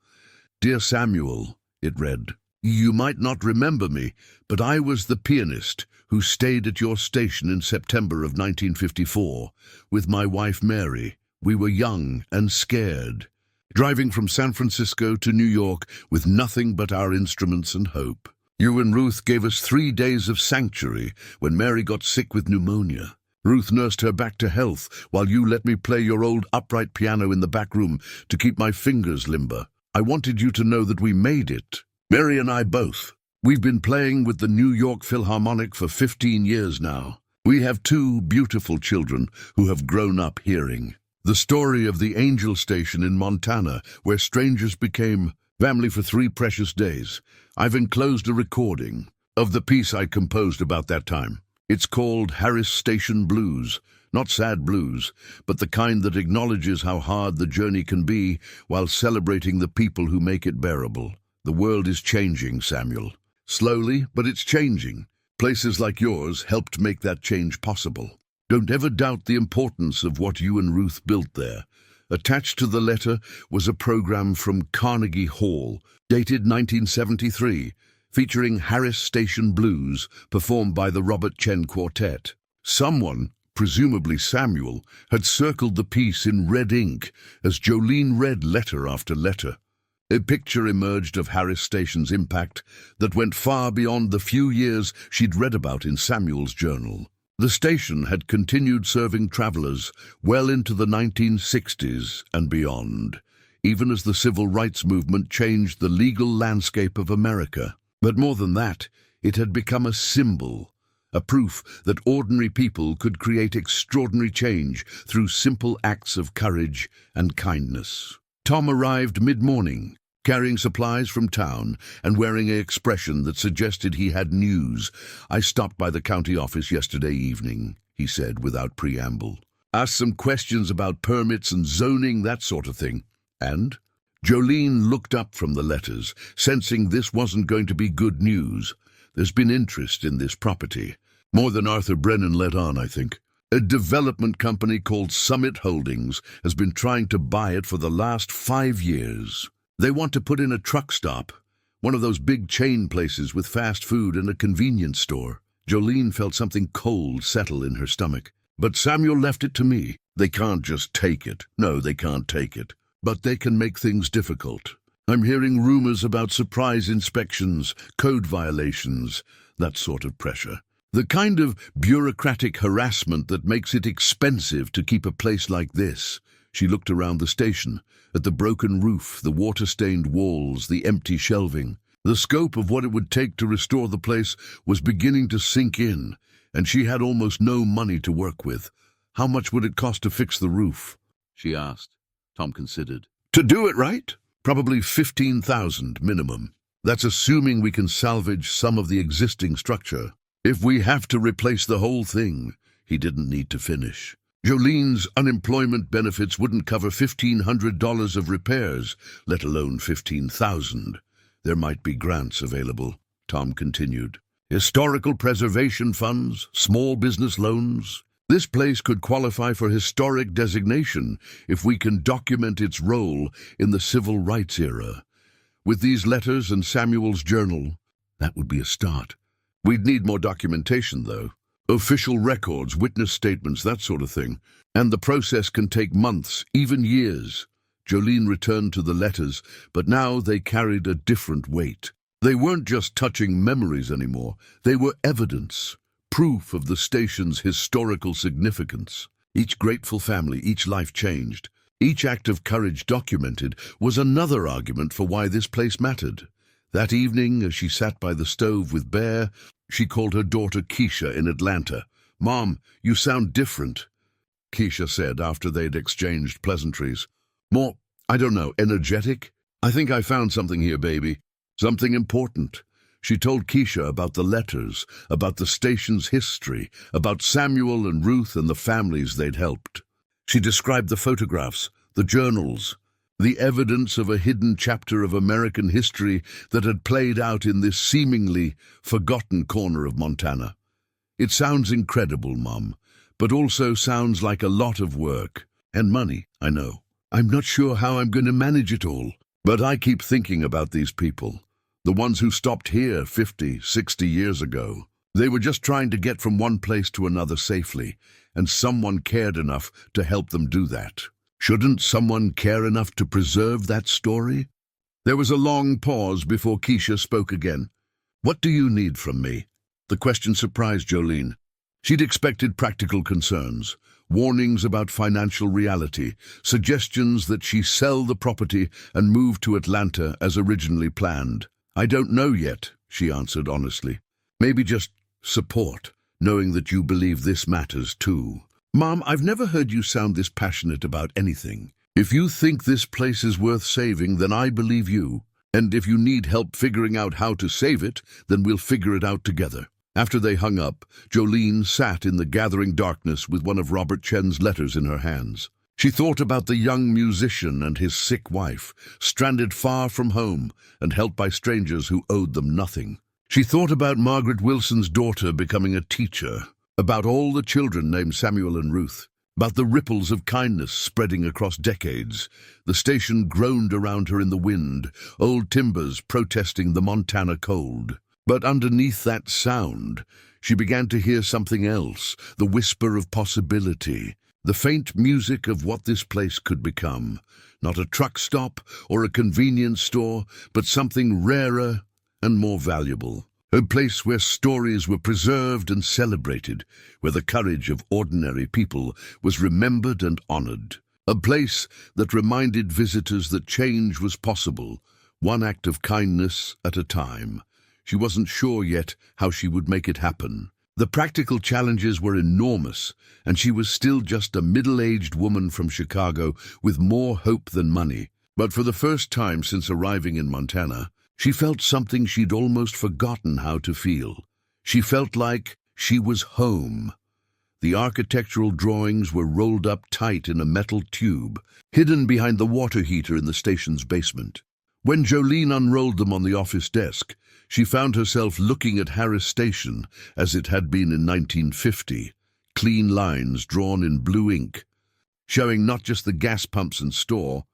"Dear Samuel," it read, "you might not remember me, but I was the pianist who stayed at your station in September of 1954 with my wife Mary. We were young and scared, driving from San Francisco to New York with nothing but our instruments and hope. You and Ruth gave us 3 days of sanctuary when Mary got sick with pneumonia. Ruth nursed her back to health while you let me play your old upright piano in the back room to keep my fingers limber. I wanted you to know that we made it. Mary and I both. We've been playing with the New York Philharmonic for 15 years now. We have 2 beautiful children who have grown up hearing. The story of the Angel Station in Montana, where strangers became family for 3 precious days. I've enclosed a recording of the piece I composed about that time. It's called Harris Station Blues. Not sad blues, but the kind that acknowledges how hard the journey can be while celebrating the people who make it bearable. The world is changing, Samuel. Slowly, but it's changing. Places like yours helped make that change possible. Don't ever doubt the importance of what you and Ruth built there. Attached to the letter was a program from Carnegie Hall, dated 1973, featuring Harris Station Blues, performed by the Robert Chen Quartet. Someone, presumably Samuel, had circled the piece in red ink as Jolene read letter after letter. A picture emerged of Harris Station's impact that went far beyond the few years she'd read about in Samuel's journal. The station had continued serving travelers well into the 1960s and beyond, even as the civil rights movement changed the legal landscape of America. But more than that, it had become a symbol, a proof that ordinary people could create extraordinary change through simple acts of courage and kindness. Tom arrived mid-morning, carrying supplies from town and wearing an expression that suggested he had news. "I stopped by the county office yesterday evening," he said without preamble. "Asked some questions about permits and zoning, that sort of thing." "And?" Jolene looked up from the letters, sensing this wasn't going to be good news. "There's been interest in this property. More than Arthur Brennan let on, I think. A development company called Summit Holdings has been trying to buy it for the last 5 years. They want to put in a truck stop, one of those big chain places with fast food and a convenience store." Jolene felt something cold settle in her stomach. "But Samuel left it to me. They can't just take it. No, they can't take it. But they can make things difficult. I'm hearing rumors about surprise inspections, code violations, that sort of pressure. The kind of bureaucratic harassment that makes it expensive to keep a place like this. She looked around the station, at the broken roof, the water-stained walls, the empty shelving. The scope of what it would take to restore the place was beginning to sink in, and she had almost no money to work with. How much would it cost to fix the roof? She asked. Tom considered. To do it right? Probably $15,000 minimum. That's assuming we can salvage some of the existing structure. If we have to replace the whole thing, he didn't need to finish. Jolene's unemployment benefits wouldn't cover $1,500 of repairs, let alone $15,000. There might be grants available, Tom continued. Historical preservation funds, small business loans. This place could qualify for historic designation if we can document its role in the civil rights era. With these letters and Samuel's journal, that would be a start. We'd need more documentation, though. Official records, witness statements, that sort of thing. And the process can take months, even years. Jolene returned to the letters, but now they carried a different weight. They weren't just touching memories anymore. They were evidence, proof of the station's historical significance. Each grateful family, each life changed. Each act of courage documented was another argument for why this place mattered. That evening, as she sat by the stove with Bear, she called her daughter Keisha in Atlanta. "Mom, you sound different," Keisha said after they'd exchanged pleasantries. "More, I don't know, energetic? I think I found something here, baby. Something important." She told Keisha about the letters, about the station's history, about Samuel and Ruth and the families they'd helped. She described the photographs, the journals, the evidence of a hidden chapter of American history that had played out in this seemingly forgotten corner of Montana. "It sounds incredible, Mom, but also sounds like a lot of work. And money, I know. I'm not sure how I'm going to manage it all. But I keep thinking about these people. The ones who stopped here 50, 60 years ago. They were just trying to get from one place to another safely, and someone cared enough to help them do that. Shouldn't someone care enough to preserve that story?" There was a long pause before Keisha spoke again. "What do you need from me?" The question surprised Jolene. She'd expected practical concerns, warnings about financial reality, suggestions that she sell the property and move to Atlanta as originally planned. "I don't know yet," she answered honestly. "Maybe just support, knowing that you believe this matters too." "Mom, I've never heard you sound this passionate about anything. If you think this place is worth saving, then I believe you. And if you need help figuring out how to save it, then we'll figure it out together." After they hung up, Jolene sat in the gathering darkness with one of Robert Chen's letters in her hands. She thought about the young musician and his sick wife, stranded far from home and helped by strangers who owed them nothing. She thought about Margaret Wilson's daughter becoming a teacher, about all the children named Samuel and Ruth, about the ripples of kindness spreading across decades. The station groaned around her in the wind, old timbers protesting the Montana cold. But underneath that sound, she began to hear something else, the whisper of possibility, the faint music of what this place could become. Not a truck stop or a convenience store, but something rarer and more valuable. A place where stories were preserved and celebrated, where the courage of ordinary people was remembered and honored. A place that reminded visitors that change was possible, one act of kindness at a time. She wasn't sure yet how she would make it happen. The practical challenges were enormous, and she was still just a middle-aged woman from Chicago with more hope than money. But for the first time since arriving in Montana, she felt something she'd almost forgotten how to feel. She felt like she was home. The architectural drawings were rolled up tight in a metal tube, hidden behind the water heater in the station's basement. When Jolene unrolled them on the office desk, she found herself looking at Harris Station as it had been in 1950, clean lines drawn in blue ink, showing not just the gas pumps and store,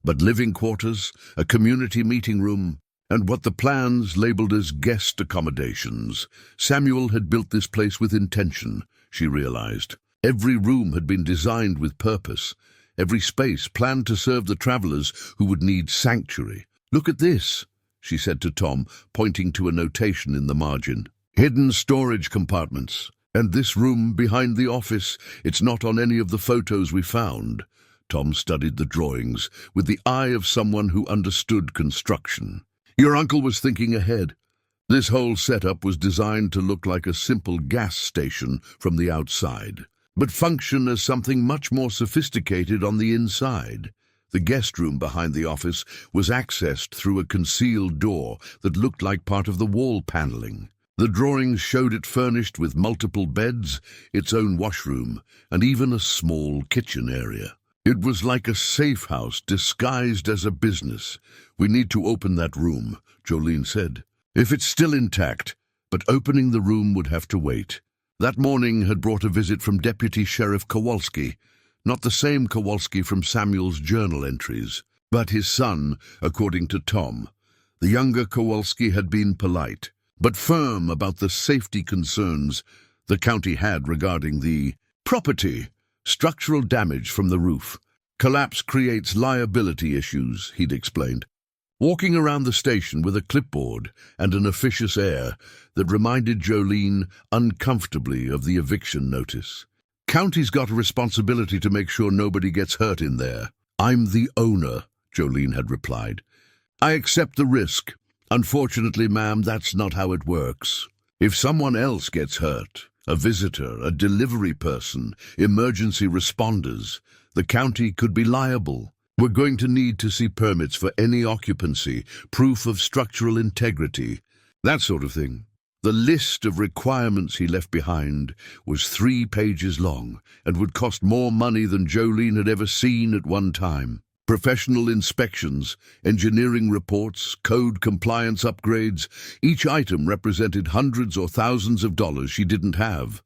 but living quarters, a community meeting room, and what the plans labeled as guest accommodations. Samuel had built this place with intention, she realized. Every room had been designed with purpose, every space planned to serve the travelers who would need sanctuary. "Look at this," she said to Tom, pointing to a notation in the margin. "Hidden storage compartments. And this room behind the office, it's not on any of the photos we found." Tom studied the drawings with the eye of someone who understood construction. "Your uncle was thinking ahead. This whole setup was designed to look like a simple gas station from the outside, but function as something much more sophisticated on the inside. The guest room behind the office was accessed through a concealed door that looked like part of the wall paneling. The drawings showed it furnished with multiple beds, its own washroom, and even a small kitchen area. It was like a safe house disguised as a business. "We need to open that room," Jolene said. "If it's still intact, but opening the room would have to wait." That morning had brought a visit from Deputy Sheriff Kowalski, not the same Kowalski from Samuel's journal entries, but his son, according to Tom. The younger Kowalski had been polite, but firm about the safety concerns the county had regarding the property. "Structural damage from the roof. Collapse creates liability issues," he'd explained, walking around the station with a clipboard and an officious air that reminded Jolene uncomfortably of the eviction notice. "County's got a responsibility to make sure nobody gets hurt in there." "I'm the owner," Jolene had replied. "I accept the risk. Unfortunately, ma'am, that's not how it works. If someone else gets hurt, a visitor, a delivery person, emergency responders, the county could be liable. We're going to need to see permits for any occupancy, proof of structural integrity, that sort of thing." The list of requirements he left behind was 3 pages long and would cost more money than Jolene had ever seen at one time. Professional inspections, engineering reports, code compliance upgrades, each item represented hundreds or thousands of dollars she didn't have.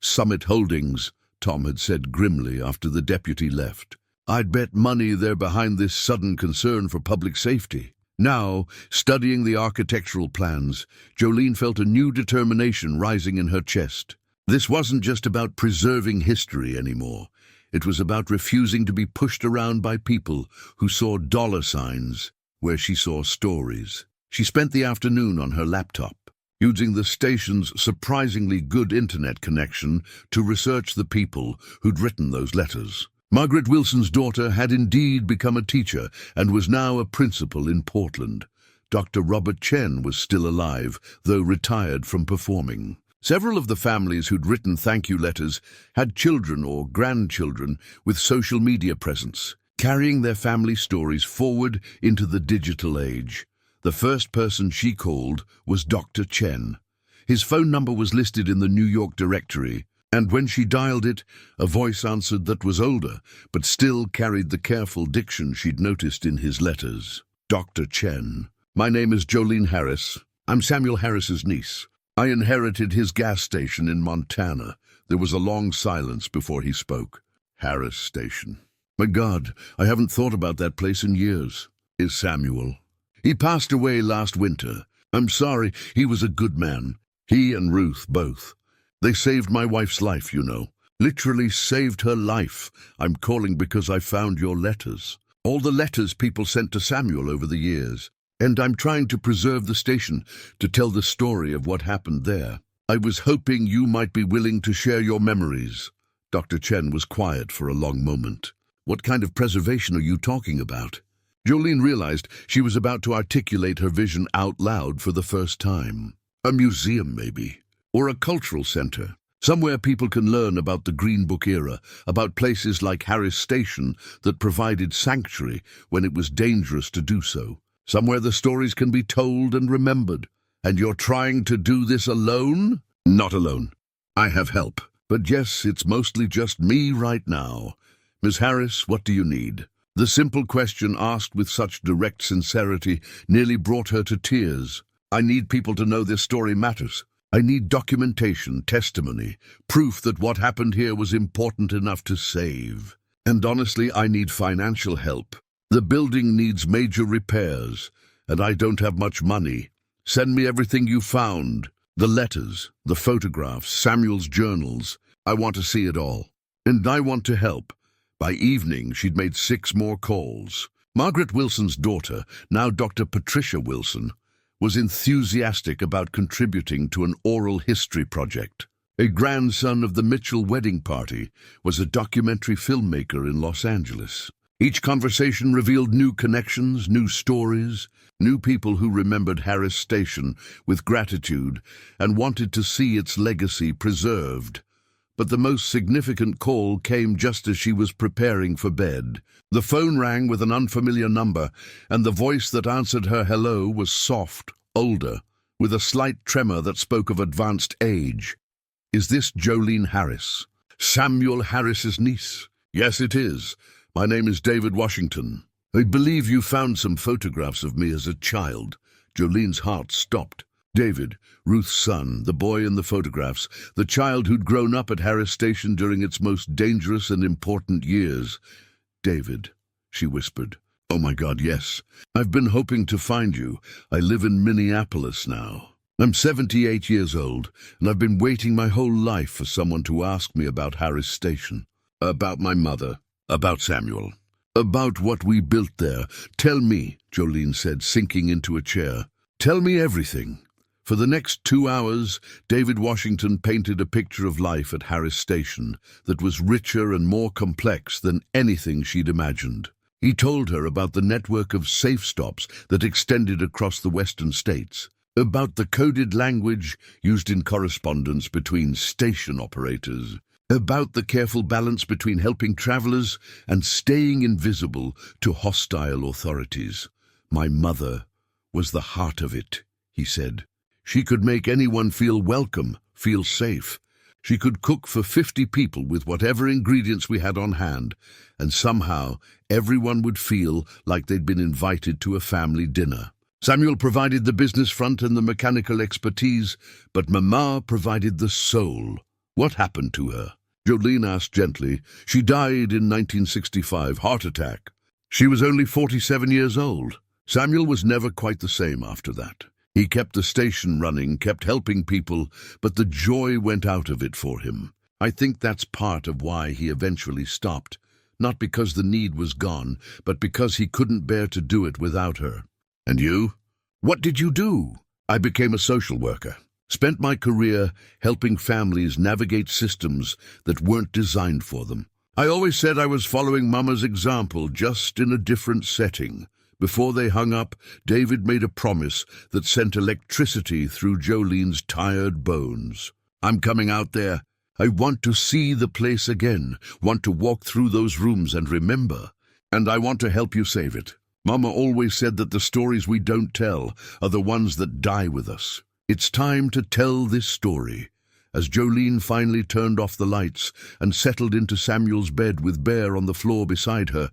"Summit Holdings," Tom had said grimly after the deputy left. "I'd bet money they're behind this sudden concern for public safety." Now, studying the architectural plans, Jolene felt a new determination rising in her chest. This wasn't just about preserving history anymore. It was about refusing to be pushed around by people who saw dollar signs where she saw stories. She spent the afternoon on her laptop, using the station's surprisingly good internet connection to research the people who'd written those letters. Margaret Wilson's daughter had indeed become a teacher and was now a principal in Portland. Dr. Robert Chen was still alive, though retired from performing. Several of the families who'd written thank-you letters had children or grandchildren with social media presence, carrying their family stories forward into the digital age. The first person she called was Dr. Chen. His phone number was listed in the New York directory, and when she dialed it, a voice answered that was older, but still carried the careful diction she'd noticed in his letters. "Dr. Chen, my name is Jolene Harris. I'm Samuel Harris's niece. I inherited his gas station in Montana." There was a long silence before he spoke. "Harris Station. My God, I haven't thought about that place in years." "Is Samuel?" "He passed away last winter. I'm sorry, he was a good man. He and Ruth both. They saved my wife's life, you know. Literally saved her life. I'm calling because I found your letters. All the letters people sent to Samuel over the years. And I'm trying to preserve the station to tell the story of what happened there. I was hoping you might be willing to share your memories." Dr. Chen was quiet for a long moment. "What kind of preservation are you talking about?" Jolene realized she was about to articulate her vision out loud for the first time. "A museum, maybe. Or a cultural center. Somewhere people can learn about the Green Book era, about places like Harris Station that provided sanctuary when it was dangerous to do so. Somewhere the stories can be told and remembered. And you're trying to do this alone?" "Not alone. I have help. But yes, it's mostly just me right now. Miss Harris, what do you need?" The simple question asked with such direct sincerity nearly brought her to tears. "I need people to know this story matters. I need documentation, testimony, proof that what happened here was important enough to save. And honestly, I need financial help. The building needs major repairs, and I don't have much money. Send me everything you found. The letters, the photographs, Samuel's journals. I want to see it all." and I want to help. By evening, she'd made 6 more calls. Margaret Wilson's daughter, now Dr. Patricia Wilson, was enthusiastic about contributing to an oral history project. A grandson of the Mitchell wedding party was a documentary filmmaker in Los Angeles. Each conversation revealed new connections, new stories, new people who remembered Harris Station with gratitude and wanted to see its legacy preserved. But the most significant call came just as she was preparing for bed. The phone rang with an unfamiliar number, and the voice that answered her hello was soft, older, with a slight tremor that spoke of advanced age. "Is this Jolene Harris? Samuel Harris's niece?" "Yes, it is. My name is David Washington. I believe you found some photographs of me as a child." Jolene's heart stopped. David, Ruth's son, the boy in the photographs, the child who'd grown up at Harris Station during its most dangerous and important years. "David," she whispered. "Oh my God, yes. I've been hoping to find you. I live in Minneapolis now. I'm 78 years old, and I've been waiting my whole life for someone to ask me about Harris Station. About my mother. About Samuel. About what we built there. Tell me," Jolene said, sinking into a chair. "Tell me everything." For the next 2 hours, David Washington painted a picture of life at Harris Station that was richer and more complex than anything she'd imagined. He told her about the network of safe stops that extended across the western states, about the coded language used in correspondence between station operators, about the careful balance between helping travelers and staying invisible to hostile authorities. "My mother was the heart of it," he said. "She could make anyone feel welcome, feel safe. She could cook for 50 people with whatever ingredients we had on hand, and somehow everyone would feel like they'd been invited to a family dinner. Samuel provided the business front and the mechanical expertise, but Mama provided the soul." "What happened to her?" Jolene asked gently. "She died in 1965, heart attack. She was only 47 years old. Samuel was never quite the same after that. He kept the station running, kept helping people, but the joy went out of it for him. I think that's part of why he eventually stopped. Not because the need was gone, but because he couldn't bear to do it without her." "And you? What did you do?" "I became a social worker. Spent my career helping families navigate systems that weren't designed for them. I always said I was following Mama's example, just in a different setting." Before they hung up, David made a promise that sent electricity through Jolene's tired bones. "I'm coming out there. I want to see the place again, want to walk through those rooms and remember. And I want to help you save it. Mama always said that the stories we don't tell are the ones that die with us. It's time to tell this story." As Jolene finally turned off the lights and settled into Samuel's bed with Bear on the floor beside her,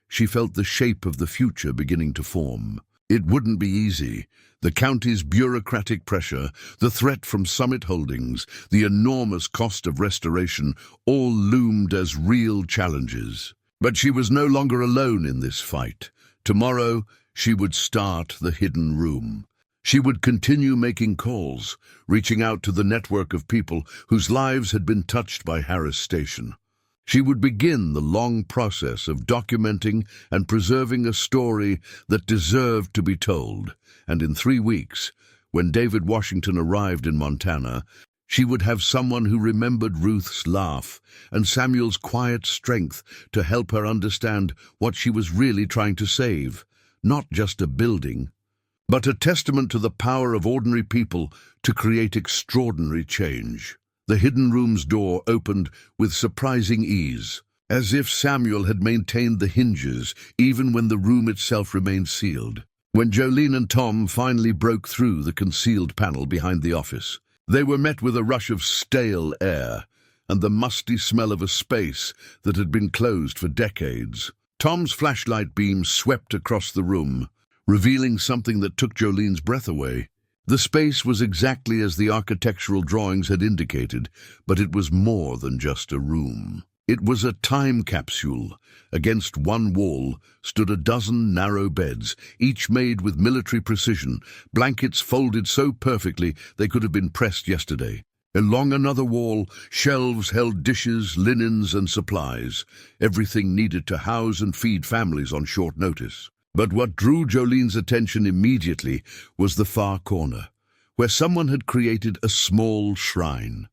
she felt the shape of the future beginning to form. It wouldn't be easy. The county's bureaucratic pressure, the threat from Summit Holdings, the enormous cost of restoration, all loomed as real challenges. But she was no longer alone in this fight. Tomorrow, she would start the hidden room. She would continue making calls, reaching out to the network of people whose lives had been touched by Harris Station. She would begin the long process of documenting and preserving a story that deserved to be told. And in 3 weeks, when David Washington arrived in Montana, she would have someone who remembered Ruth's laugh and Samuel's quiet strength to help her understand what she was really trying to save. Not just a building, but a testament to the power of ordinary people to create extraordinary change. The hidden room's door opened with surprising ease, as if Samuel had maintained the hinges even when the room itself remained sealed. When Jolene and Tom finally broke through the concealed panel behind the office, they were met with a rush of stale air and the musty smell of a space that had been closed for decades. Tom's flashlight beam swept across the room, revealing something that took Jolene's breath away. The space was exactly as the architectural drawings had indicated, but it was more than just a room. It was a time capsule. Against one wall stood a dozen narrow beds, each made with military precision, blankets folded so perfectly they could have been pressed yesterday. Along another wall, shelves held dishes, linens, and supplies, everything needed to house and feed families on short notice. But what drew Jolene's attention immediately was the far corner, where someone had created a small shrine.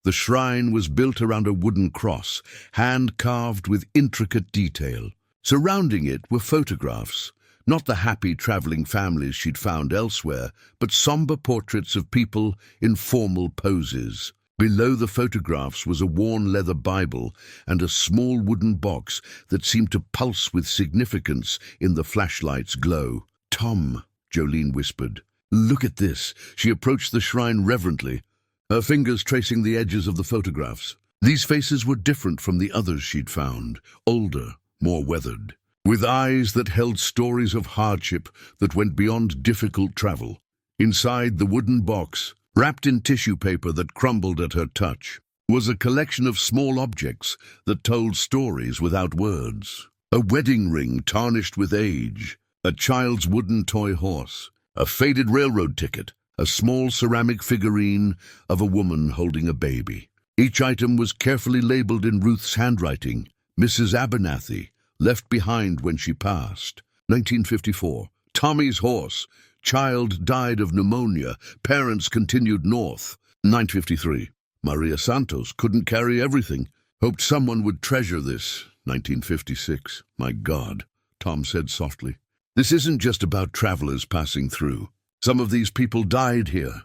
The shrine was built around a wooden cross, hand-carved with intricate detail. Surrounding it were photographs, not the happy traveling families she'd found elsewhere, but somber portraits of people in formal poses. Below the photographs was a worn leather Bible and a small wooden box that seemed to pulse with significance in the flashlight's glow. "Tom," Jolene whispered. "Look at this." She approached the shrine reverently, her fingers tracing the edges of the photographs. These faces were different from the others she'd found, older, more weathered, with eyes that held stories of hardship that went beyond difficult travel. Inside the wooden box, wrapped in tissue paper that crumbled at her touch, was a collection of small objects that told stories without words. A wedding ring tarnished with age, a child's wooden toy horse, a faded railroad ticket, a small ceramic figurine of a woman holding a baby. Each item was carefully labeled in Ruth's handwriting, "Mrs. Abernathy, left behind when she passed. 1954. Tommy's horse. Child died of pneumonia. Parents continued north. 953. Maria Santos couldn't carry everything. Hoped someone would treasure this. 1956. My God, Tom said softly. This isn't just about travelers passing through. Some of these people died here.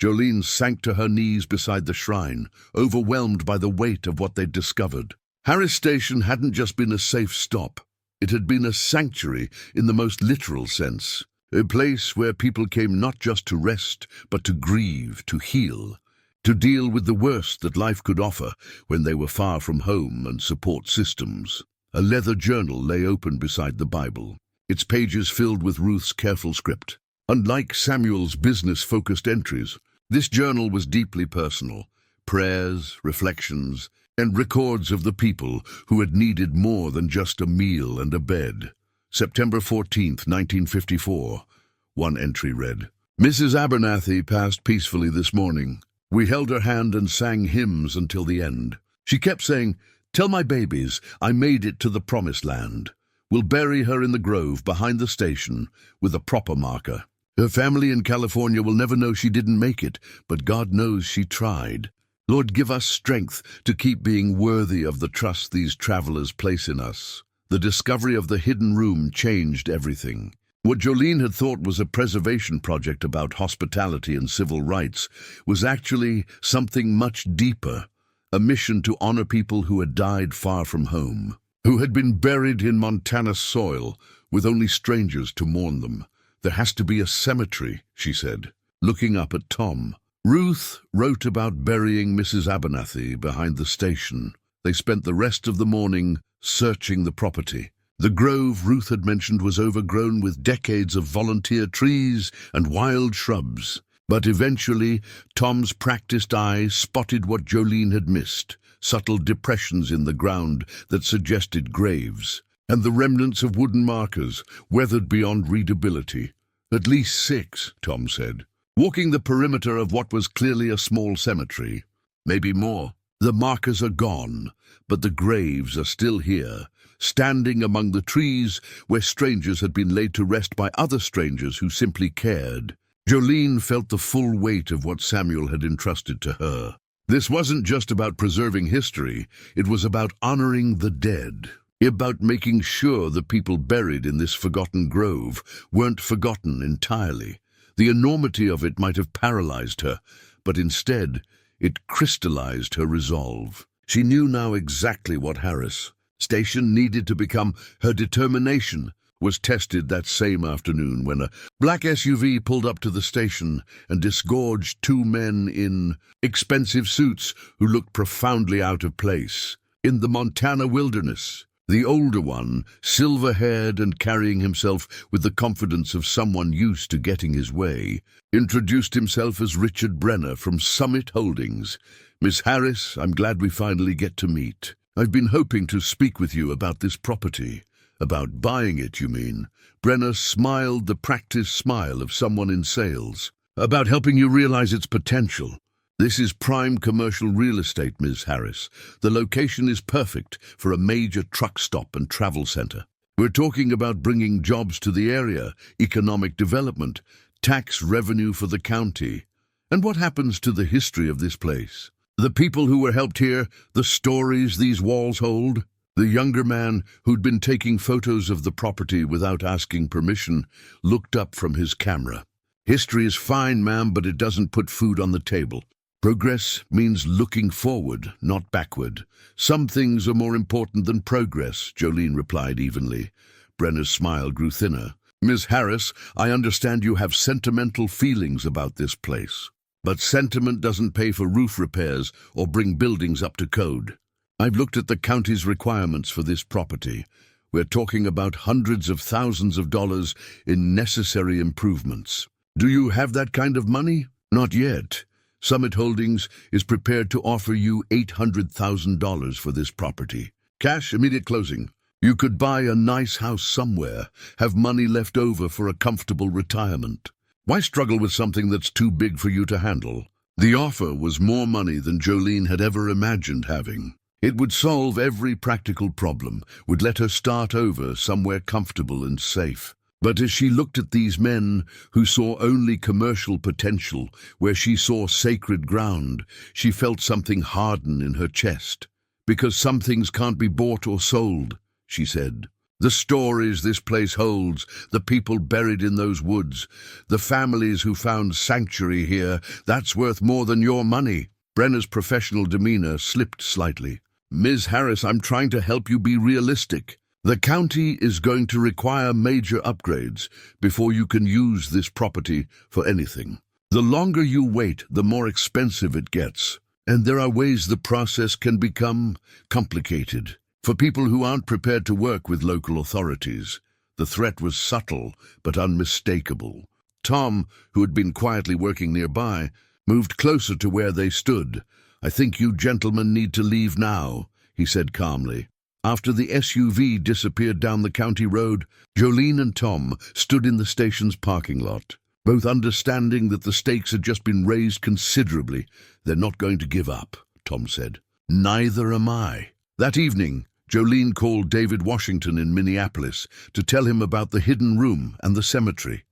Jolene sank to her knees beside the shrine, overwhelmed by the weight of what they'd discovered. Harris Station hadn't just been a safe stop. It had been a sanctuary in the most literal sense. A place where people came not just to rest, but to grieve, to heal, to deal with the worst that life could offer when they were far from home and support systems. A leather journal lay open beside the Bible, its pages filled with Ruth's careful script. Unlike Samuel's business-focused entries, this journal was deeply personal. Prayers, reflections, and records of the people who had needed more than just a meal and a bed. September 14th, 1954. One entry read, "Mrs. Abernathy passed peacefully this morning. We held her hand and sang hymns until the end. She kept saying, 'Tell my babies I made it to the promised land.' We'll bury her in the grove behind the station with a proper marker. Her family in California will never know she didn't make it, but God knows she tried. Lord, give us strength to keep being worthy of the trust these travelers place in us." The discovery of the hidden room changed everything. What Jolene had thought was a preservation project about hospitality and civil rights was actually something much deeper, a mission to honor people who had died far from home, who had been buried in Montana soil with only strangers to mourn them. "There has to be a cemetery," she said, looking up at Tom. Ruth wrote about burying Mrs. Abernathy behind the station. They spent the rest of the morning searching the property. The grove Ruth had mentioned was overgrown with decades of volunteer trees and wild shrubs. But eventually, Tom's practiced eye spotted what Jolene had missed, subtle depressions in the ground that suggested graves, and the remnants of wooden markers, weathered beyond readability. "At least 6, Tom said, walking the perimeter of what was clearly a small cemetery. "Maybe more. The markers are gone, but the graves are still here, standing among the trees where strangers had been laid to rest by other strangers who simply cared." Jolene felt the full weight of what Samuel had entrusted to her. This wasn't just about preserving history, it was about honoring the dead, about making sure the people buried in this forgotten grove weren't forgotten entirely. The enormity of it might have paralyzed her, but instead, it crystallized her resolve. She knew now exactly what Harris Station needed to become. Her determination was tested that same afternoon when a black SUV pulled up to the station and disgorged 2 men in expensive suits who looked profoundly out of place. In the Montana wilderness, the older one, silver-haired and carrying himself with the confidence of someone used to getting his way, introduced himself as Richard Brenner from Summit Holdings. "Miss Harris, I'm glad we finally get to meet. I've been hoping to speak with you about this property." "About buying it, you mean?" Brenner smiled the practiced smile of someone in sales. "About helping you realize its potential. This is prime commercial real estate, Ms. Harris. The location is perfect for a major truck stop and travel center. We're talking about bringing jobs to the area, economic development, tax revenue for the county. And what happens to the history of this place? The people who were helped here, the stories these walls hold? The younger man, who'd been taking photos of the property without asking permission, looked up from his camera. History is fine, ma'am, but it doesn't put food on the table. Progress means looking forward, not backward. Some things are more important than progress, Jolene replied evenly. Brenner's smile grew thinner. Ms. Harris, I understand you have sentimental feelings about this place. But sentiment doesn't pay for roof repairs or bring buildings up to code. I've looked at the county's requirements for this property. We're talking about hundreds of thousands of dollars in necessary improvements. Do you have that kind of money? Not yet. Summit Holdings is prepared to offer you $800,000 for this property. Cash, immediate closing. You could buy a nice house somewhere, have money left over for a comfortable retirement. Why struggle with something that's too big for you to handle? The offer was more money than Jolene had ever imagined having. It would solve every practical problem, would let her start over somewhere comfortable and safe. But as she looked at these men who saw only commercial potential, where she saw sacred ground, she felt something harden in her chest. Because some things can't be bought or sold, she said. The stories this place holds, the people buried in those woods, the families who found sanctuary here, that's worth more than your money. Brenner's professional demeanor slipped slightly. Ms. Harris, I'm trying to help you be realistic. The county is going to require major upgrades before you can use this property for anything. The longer you wait, the more expensive it gets. And there are ways the process can become complicated. For people who aren't prepared to work with local authorities, the threat was subtle but unmistakable. Tom, who had been quietly working nearby, moved closer to where they stood. I think you gentlemen need to leave now, he said calmly. After the SUV disappeared down the county road, Jolene and Tom stood in the station's parking lot, both understanding that the stakes had just been raised considerably. They're not going to give up, Tom said. Neither am I. That evening, Jolene called David Washington in Minneapolis to tell him about the hidden room and the cemetery.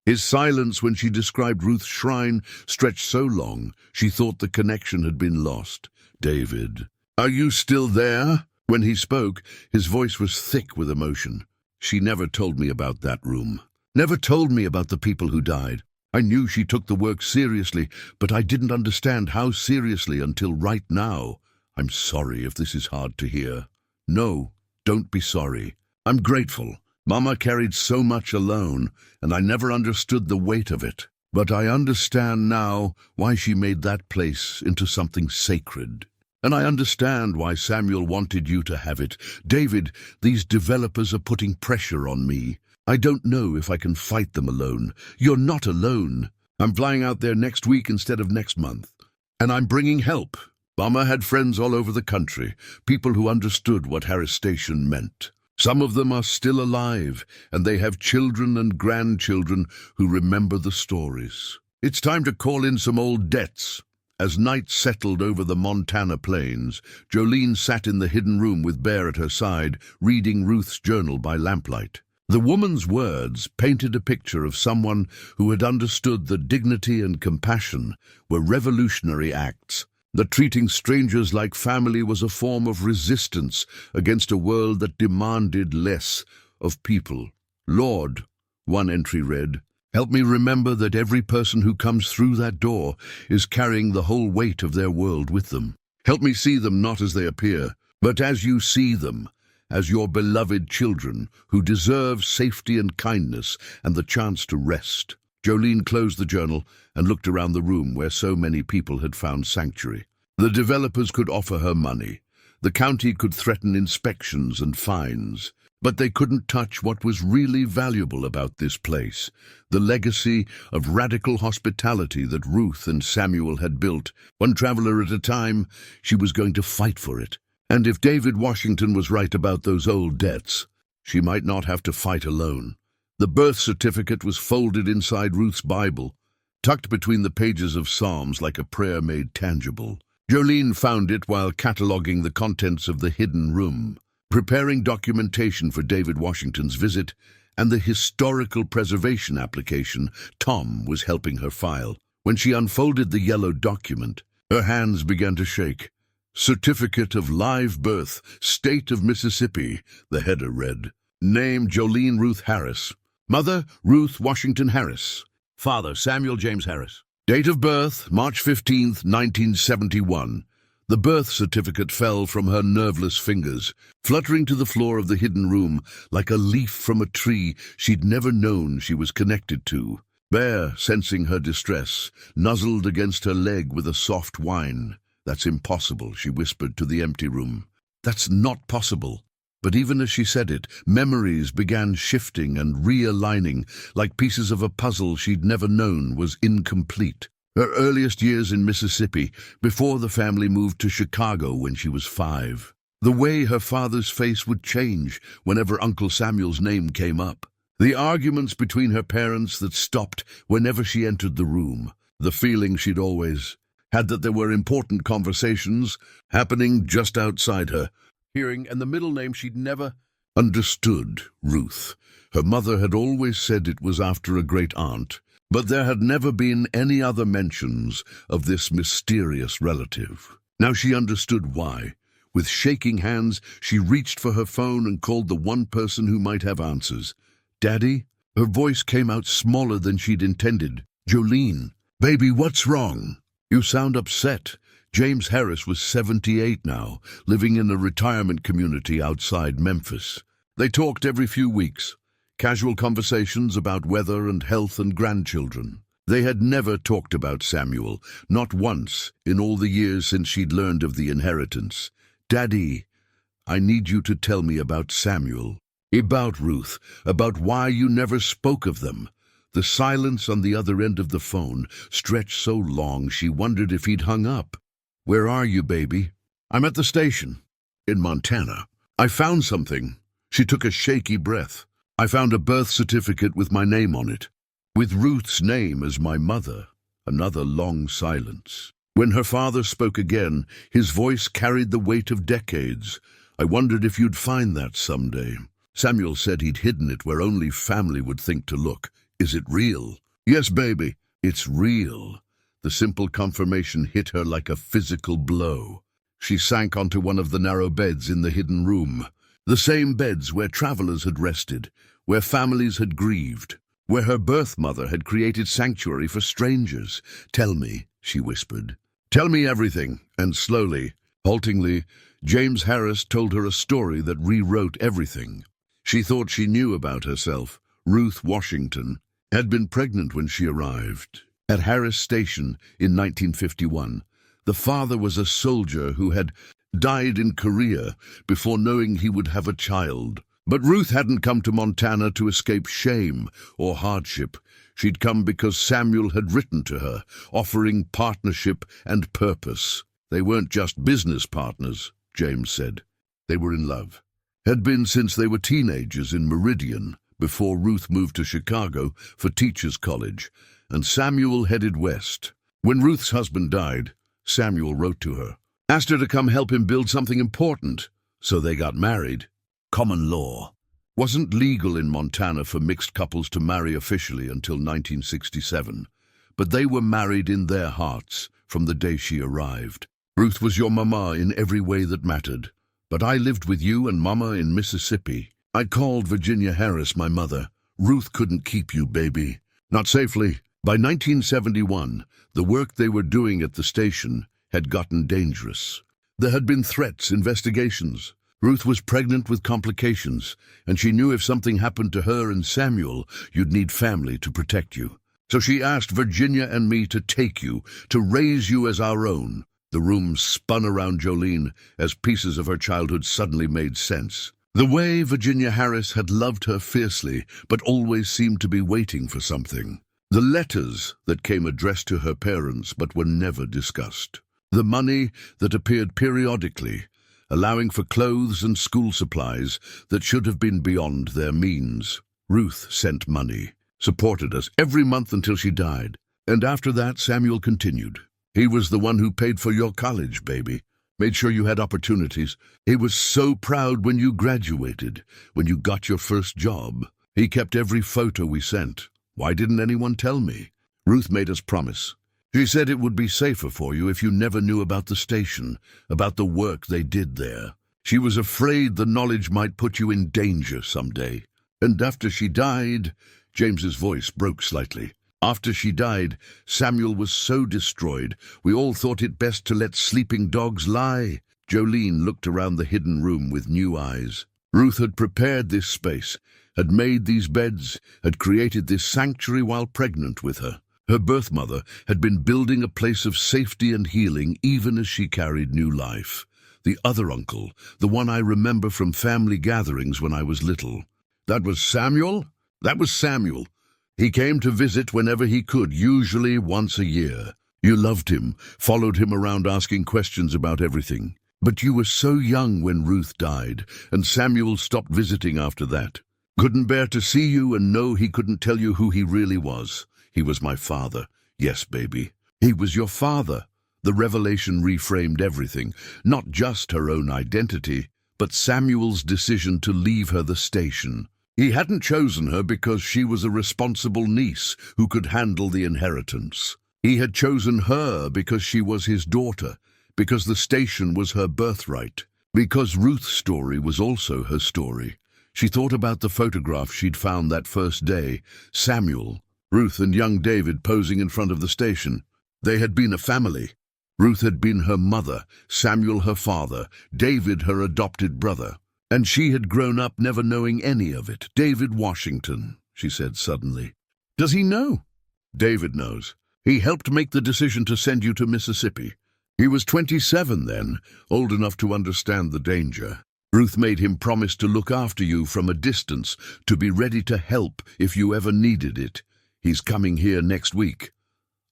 His silence when she described Ruth's shrine stretched so long she thought the connection had been lost. David, are you still there? When he spoke, his voice was thick with emotion. She never told me about that room. Never told me about the people who died. I knew she took the work seriously, but I didn't understand how seriously until right now. I'm sorry if this is hard to hear. No, don't be sorry. I'm grateful. Mama carried so much alone, and I never understood the weight of it. But I understand now why she made that place into something sacred. And I understand why Samuel wanted you to have it. David, these developers are putting pressure on me. I don't know if I can fight them alone. You're not alone. I'm flying out there next week instead of next month. And I'm bringing help. Mama had friends all over the country, people who understood what Harris Station meant. Some of them are still alive, and they have children and grandchildren who remember the stories. It's time to call in some old debts. As night settled over the Montana plains, Jolene sat in the hidden room with Bear at her side, reading Ruth's journal by lamplight. The woman's words painted a picture of someone who had understood that dignity and compassion were revolutionary acts. That treating strangers like family was a form of resistance against a world that demanded less of people. Lord, one entry read, help me remember that every person who comes through that door is carrying the whole weight of their world with them. Help me see them not as they appear, but as you see them, as your beloved children who deserve safety and kindness and the chance to rest. Jolene closed the journal and looked around the room where so many people had found sanctuary. The developers could offer her money. The county could threaten inspections and fines. But they couldn't touch what was really valuable about this place, the legacy of radical hospitality that Ruth and Samuel had built. One traveler at a time, she was going to fight for it. And if David Washington was right about those old debts, she might not have to fight alone. The birth certificate was folded inside Ruth's Bible, tucked between the pages of Psalms like a prayer made tangible. Jolene found it while cataloging the contents of the hidden room, preparing documentation for David Washington's visit and the historical preservation application Tom was helping her file. When she unfolded the yellow document, her hands began to shake. Certificate of Live Birth, State of Mississippi, the header read. Name Jolene Ruth Harris. Mother, Ruth Washington Harris. Father, Samuel James Harris. Date of birth, March 15th, 1971. The birth certificate fell from her nerveless fingers, fluttering to the floor of the hidden room like a leaf from a tree she'd never known she was connected to. Bear, sensing her distress, nuzzled against her leg with a soft whine. That's impossible, she whispered to the empty room. That's not possible. But even as she said it, memories began shifting and realigning like pieces of a puzzle she'd never known was incomplete. Her earliest years in Mississippi, before the family moved to Chicago when she was 5. The way her father's face would change whenever Uncle Samuel's name came up. The arguments between her parents that stopped whenever she entered the room. The feeling she'd always had that there were important conversations happening just outside her hearing, and the middle name she'd never understood, Ruth. Her mother had always said it was after a great aunt, but there had never been any other mentions of this mysterious relative. Now she understood why. With shaking hands, she reached for her phone and called the one person who might have answers. Daddy? Her voice came out smaller than she'd intended. Jolene. Baby, what's wrong? You sound upset. James Harris was 78 now, living in a retirement community outside Memphis. They talked every few weeks, casual conversations about weather and health and grandchildren. They had never talked about Samuel, not once in all the years since she'd learned of the inheritance. Daddy, I need you to tell me about Samuel. About Ruth, about why you never spoke of them. The silence on the other end of the phone stretched so long she wondered if he'd hung up. Where are you, baby? I'm at the station. In Montana. I found something. She took a shaky breath. I found a birth certificate with my name on it. With Ruth's name as my mother. Another long silence. When her father spoke again, his voice carried the weight of decades. I wondered if you'd find that someday. Samuel said he'd hidden it where only family would think to look. Is it real? Yes, baby. It's real. The simple confirmation hit her like a physical blow. She sank onto one of the narrow beds in the hidden room. The same beds where travelers had rested, where families had grieved, where her birth mother had created sanctuary for strangers. Tell me, she whispered. Tell me everything. And slowly, haltingly, James Harris told her a story that rewrote everything. She thought she knew about herself. Ruth Washington had been pregnant when she arrived. At Harris Station in 1951, the father was a soldier who had died in Korea before knowing he would have a child. But Ruth hadn't come to Montana to escape shame or hardship. She'd come because Samuel had written to her, offering partnership and purpose. They weren't just business partners, James said. They were in love. Had been since they were teenagers in Meridian, before Ruth moved to Chicago for Teachers College, and Samuel headed west. When Ruth's husband died, Samuel wrote to her, asked her to come help him build something important, so they got married. Common law. Wasn't legal in Montana for mixed couples to marry officially until 1967, but they were married in their hearts from the day she arrived. Ruth was your mama in every way that mattered, but I lived with you and mama in Mississippi. I called Virginia Harris my mother. Ruth couldn't keep you, baby. Not safely. By 1971, the work they were doing at the station had gotten dangerous. There had been threats, investigations. Ruth was pregnant with complications, and she knew if something happened to her and Samuel, you'd need family to protect you. So she asked Virginia and me to take you, to raise you as our own. The room spun around Jolene as pieces of her childhood suddenly made sense. The way Virginia Harris had loved her fiercely, but always seemed to be waiting for something. The letters that came addressed to her parents but were never discussed. The money that appeared periodically, allowing for clothes and school supplies that should have been beyond their means. Ruth sent money, supported us every month until she died. And after that, Samuel continued. He was the one who paid for your college, baby. Made sure you had opportunities. He was so proud when you graduated, when you got your first job. He kept every photo we sent. Why didn't anyone tell me? Ruth made us promise. She said it would be safer for you if you never knew about the station, about the work they did there. She was afraid the knowledge might put you in danger someday. And after she died, James's voice broke slightly. After she died, Samuel was so destroyed, we all thought it best to let sleeping dogs lie. Jolene looked around the hidden room with new eyes. Ruth had prepared this space, had made these beds, had created this sanctuary while pregnant with her. Her birth mother had been building a place of safety and healing even as she carried new life. The other uncle, the one I remember from family gatherings when I was little. That was Samuel? That was Samuel. He came to visit whenever he could, usually once a year. You loved him, followed him around asking questions about everything. But you were so young when Ruth died, and Samuel stopped visiting after that. Couldn't bear to see you and know he couldn't tell you who he really was. He was my father. Yes, baby. He was your father. The revelation reframed everything, not just her own identity, but Samuel's decision to leave her the station. He hadn't chosen her because she was a responsible niece who could handle the inheritance. He had chosen her because she was his daughter, because the station was her birthright, because Ruth's story was also her story. She thought about the photograph she'd found that first day, Samuel, Ruth and young David posing in front of the station. They had been a family. Ruth had been her mother, Samuel her father, David her adopted brother. And she had grown up never knowing any of it. David Washington, she said suddenly. Does he know? David knows. He helped make the decision to send you to Mississippi. He was 27 then, old enough to understand the danger. Ruth made him promise to look after you from a distance, to be ready to help if you ever needed it. He's coming here next week.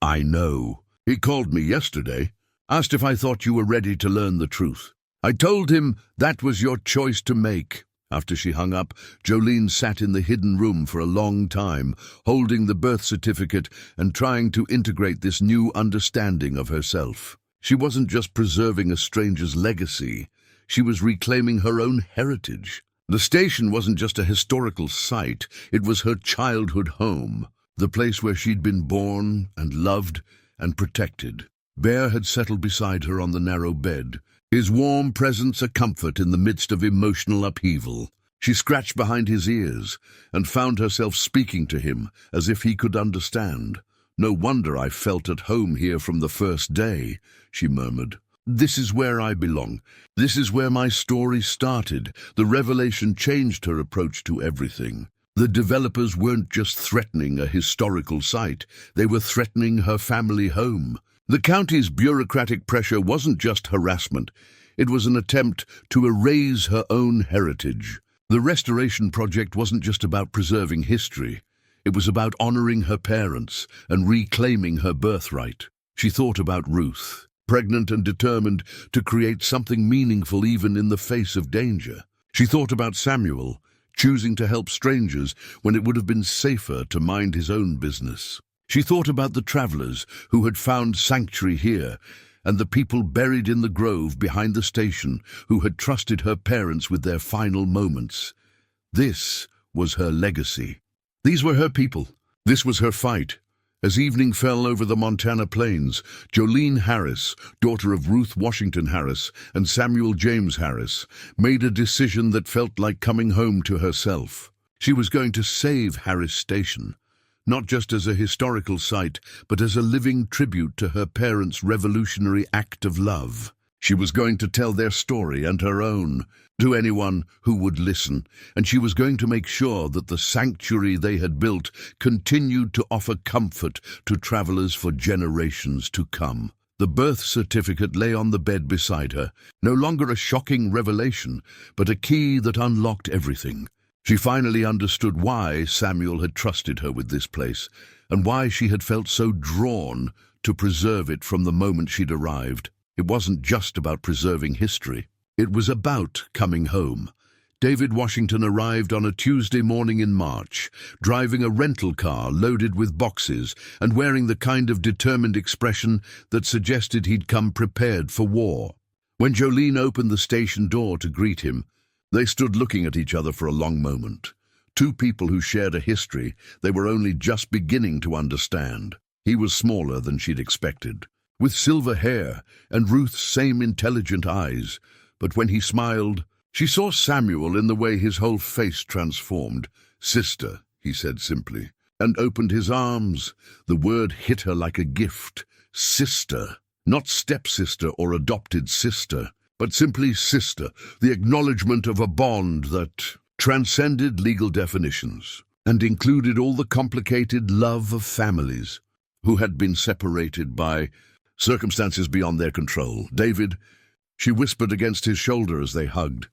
I know. He called me yesterday, asked if I thought you were ready to learn the truth. I told him that was your choice to make. After she hung up, Jolene sat in the hidden room for a long time, holding the birth certificate and trying to integrate this new understanding of herself. She wasn't just preserving a stranger's legacy. She was reclaiming her own heritage. The station wasn't just a historical site. It was her childhood home, the place where she'd been born and loved and protected. Bear had settled beside her on the narrow bed, his warm presence a comfort in the midst of emotional upheaval. She scratched behind his ears and found herself speaking to him as if he could understand. No wonder I felt at home here from the first day, she murmured. This is where I belong. This is where my story started. The revelation changed her approach to everything. The developers weren't just threatening a historical site. They were threatening her family home. The county's bureaucratic pressure wasn't just harassment. It was an attempt to erase her own heritage. The restoration project wasn't just about preserving history. It was about honoring her parents and reclaiming her birthright. She thought about Ruth, pregnant and determined to create something meaningful even in the face of danger. She thought about Samuel, choosing to help strangers when it would have been safer to mind his own business. She thought about the travelers who had found sanctuary here, and the people buried in the grove behind the station who had trusted her parents with their final moments. This was her legacy. These were her people. This was her fight. As evening fell over the Montana plains, Jolene Harris, daughter of Ruth Washington Harris and Samuel James Harris, made a decision that felt like coming home to herself. She was going to save Harris Station, not just as a historical site, but as a living tribute to her parents' revolutionary act of love. She was going to tell their story and her own to anyone who would listen, and she was going to make sure that the sanctuary they had built continued to offer comfort to travelers for generations to come. The birth certificate lay on the bed beside her, no longer a shocking revelation, but a key that unlocked everything. She finally understood why Samuel had trusted her with this place, and why she had felt so drawn to preserve it from the moment she'd arrived. It wasn't just about preserving history. It was about coming home, David Washington arrived on a Tuesday morning in March, driving a rental car loaded with boxes and wearing the kind of determined expression that suggested he'd come prepared for war. When Jolene opened the station door to greet him, they stood looking at each other for a long moment. Two people who shared a history they were only just beginning to understand. He was smaller than she'd expected, with silver hair and Ruth's same intelligent eyes, but when he smiled, she saw Samuel in the way his whole face transformed. "Sister," he said simply, and opened his arms. The word hit her like a gift. Sister. Not stepsister or adopted sister, but simply sister, the acknowledgement of a bond that transcended legal definitions and included all the complicated love of families who had been separated by circumstances beyond their control. "David," she whispered against his shoulder as they hugged.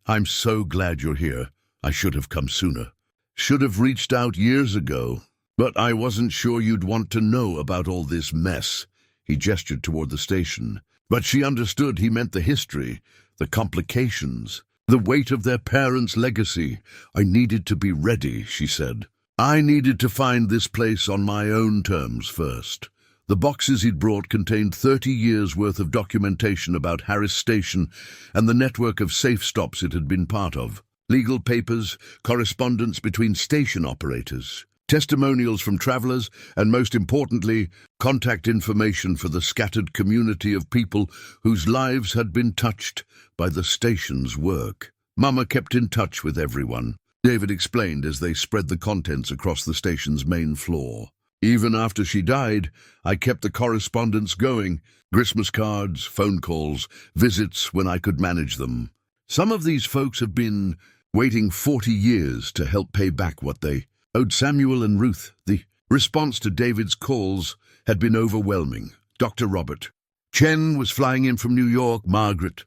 "I'm so glad you're here. I should have come sooner. Should have reached out years ago, but I wasn't sure you'd want to know about all this mess." He gestured toward the station, but she understood he meant the history, the complications, the weight of their parents' legacy. "I needed to be ready," she said. "I needed to find this place on my own terms first." The boxes he'd brought contained 30 years' worth of documentation about Harris Station and the network of safe stops it had been part of. Legal papers, correspondence between station operators, testimonials from travelers, and most importantly, contact information for the scattered community of people whose lives had been touched by the station's work. Mama kept in touch with everyone, David explained as they spread the contents across the station's main floor. "Even after she died, I kept the correspondence going, Christmas cards, phone calls, visits when I could manage them. Some of these folks have been waiting 40 years to help pay back what they owed Samuel and Ruth." The response to David's calls had been overwhelming. Dr. Robert Chen was flying in from New York. Margaret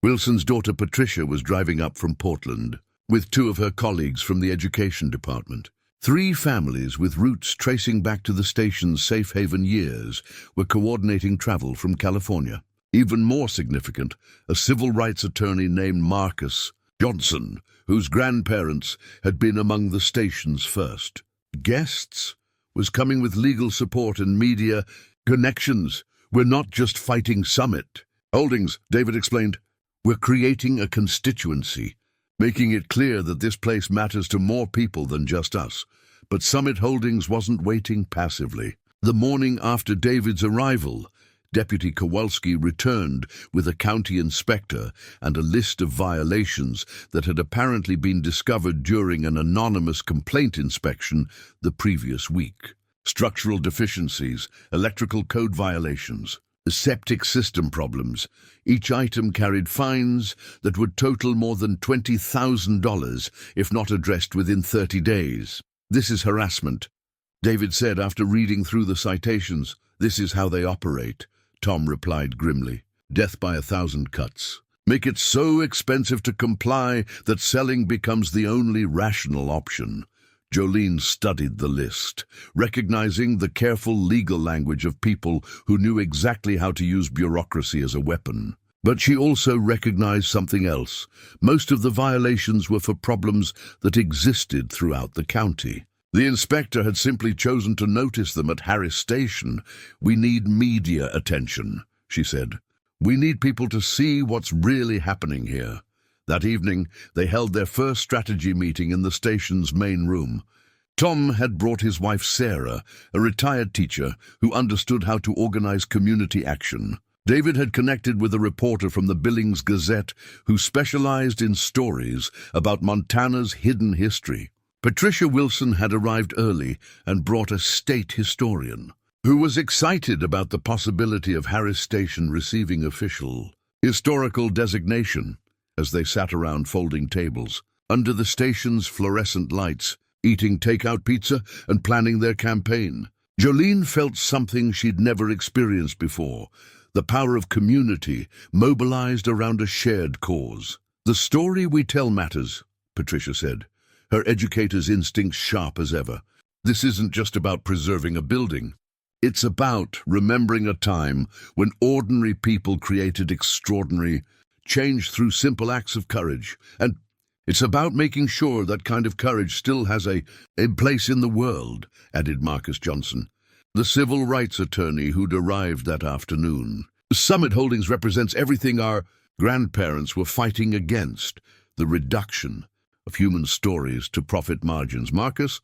Wilson's daughter Patricia was driving up from Portland with two of her colleagues from the education department. 3 families with roots tracing back to the station's safe haven years were coordinating travel from California. Even more significant, a civil rights attorney named Marcus Johnson, whose grandparents had been among the station's first guests, was coming with legal support and media connections. "We're not just fighting Summit Holdings," David explained. "We're creating a constituency, making it clear that this place matters to more people than just us." But Summit Holdings wasn't waiting passively. The morning after David's arrival, Deputy Kowalski returned with a county inspector and a list of violations that had apparently been discovered during an anonymous complaint inspection the previous week. Structural deficiencies, electrical code violations, septic system problems. Each item carried fines that would total more than $20,000 if not addressed within 30 days. "This is harassment," David said after reading through the citations. "This is how they operate," Tom replied grimly. "Death by 1,000 cuts. Make it so expensive to comply that selling becomes the only rational option." Jolene studied the list, recognizing the careful legal language of people who knew exactly how to use bureaucracy as a weapon. But she also recognized something else. Most of the violations were for problems that existed throughout the county. The inspector had simply chosen to notice them at Harris Station. "We need media attention," she said. "We need people to see what's really happening here." That evening, they held their first strategy meeting in the station's main room. Tom had brought his wife Sarah, a retired teacher who understood how to organize community action. David had connected with a reporter from the Billings Gazette who specialized in stories about Montana's hidden history. Patricia Wilson had arrived early and brought a state historian who was excited about the possibility of Harris Station receiving official historical designation. As they sat around folding tables, under the station's fluorescent lights, eating takeout pizza and planning their campaign, Jolene felt something she'd never experienced before. The power of community mobilized around a shared cause. "The story we tell matters," Patricia said, her educator's instincts sharp as ever. "This isn't just about preserving a building. It's about remembering a time when ordinary people created extraordinary change through simple acts of courage. And It's about making sure that kind of courage still has a place in the world, added Marcus Johnson, the civil rights attorney who'd arrived that afternoon. Summit Holdings represents everything our grandparents were fighting against, the reduction of human stories to profit margins. Marcus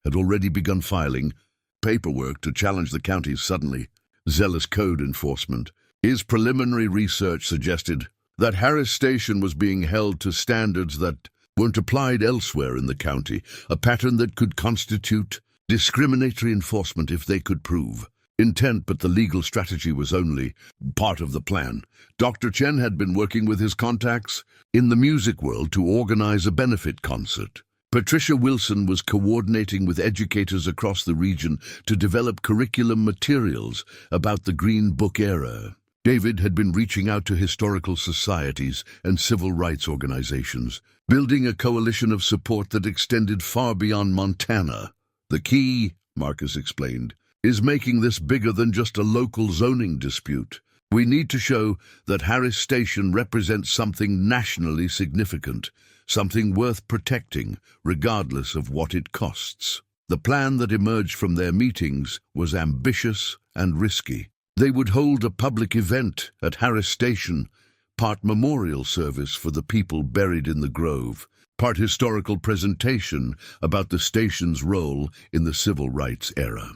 had already begun filing paperwork to challenge the county's suddenly zealous code enforcement. His preliminary research suggested that Harris Station was being held to standards that weren't applied elsewhere in the county, a pattern that could constitute discriminatory enforcement if they could prove intent, but the legal strategy was only part of the plan. Dr. Chen had been working with his contacts in the music world to organize a benefit concert. Patricia Wilson was coordinating with educators across the region to develop curriculum materials about the Green Book era. David had been reaching out to historical societies and civil rights organizations, building a coalition of support that extended far beyond Montana. The key, Marcus explained, is making this bigger than just a local zoning dispute. We need to show that Harris Station represents something nationally significant, something worth protecting, regardless of what it costs. The plan that emerged from their meetings was ambitious and risky. They would hold a public event at Harris Station, part memorial service for the people buried in the grove, part historical presentation about the station's role in the civil rights era,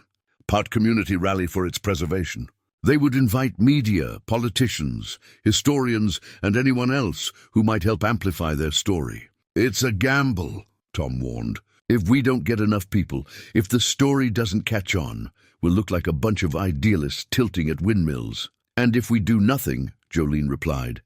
part community rally for its preservation. They would invite media, politicians, historians, and anyone else who might help amplify their story. It's a gamble, Tom warned. If we don't get enough people, if the story doesn't catch on, we'll look like a bunch of idealists tilting at windmills. And if we do nothing, Jolene replied,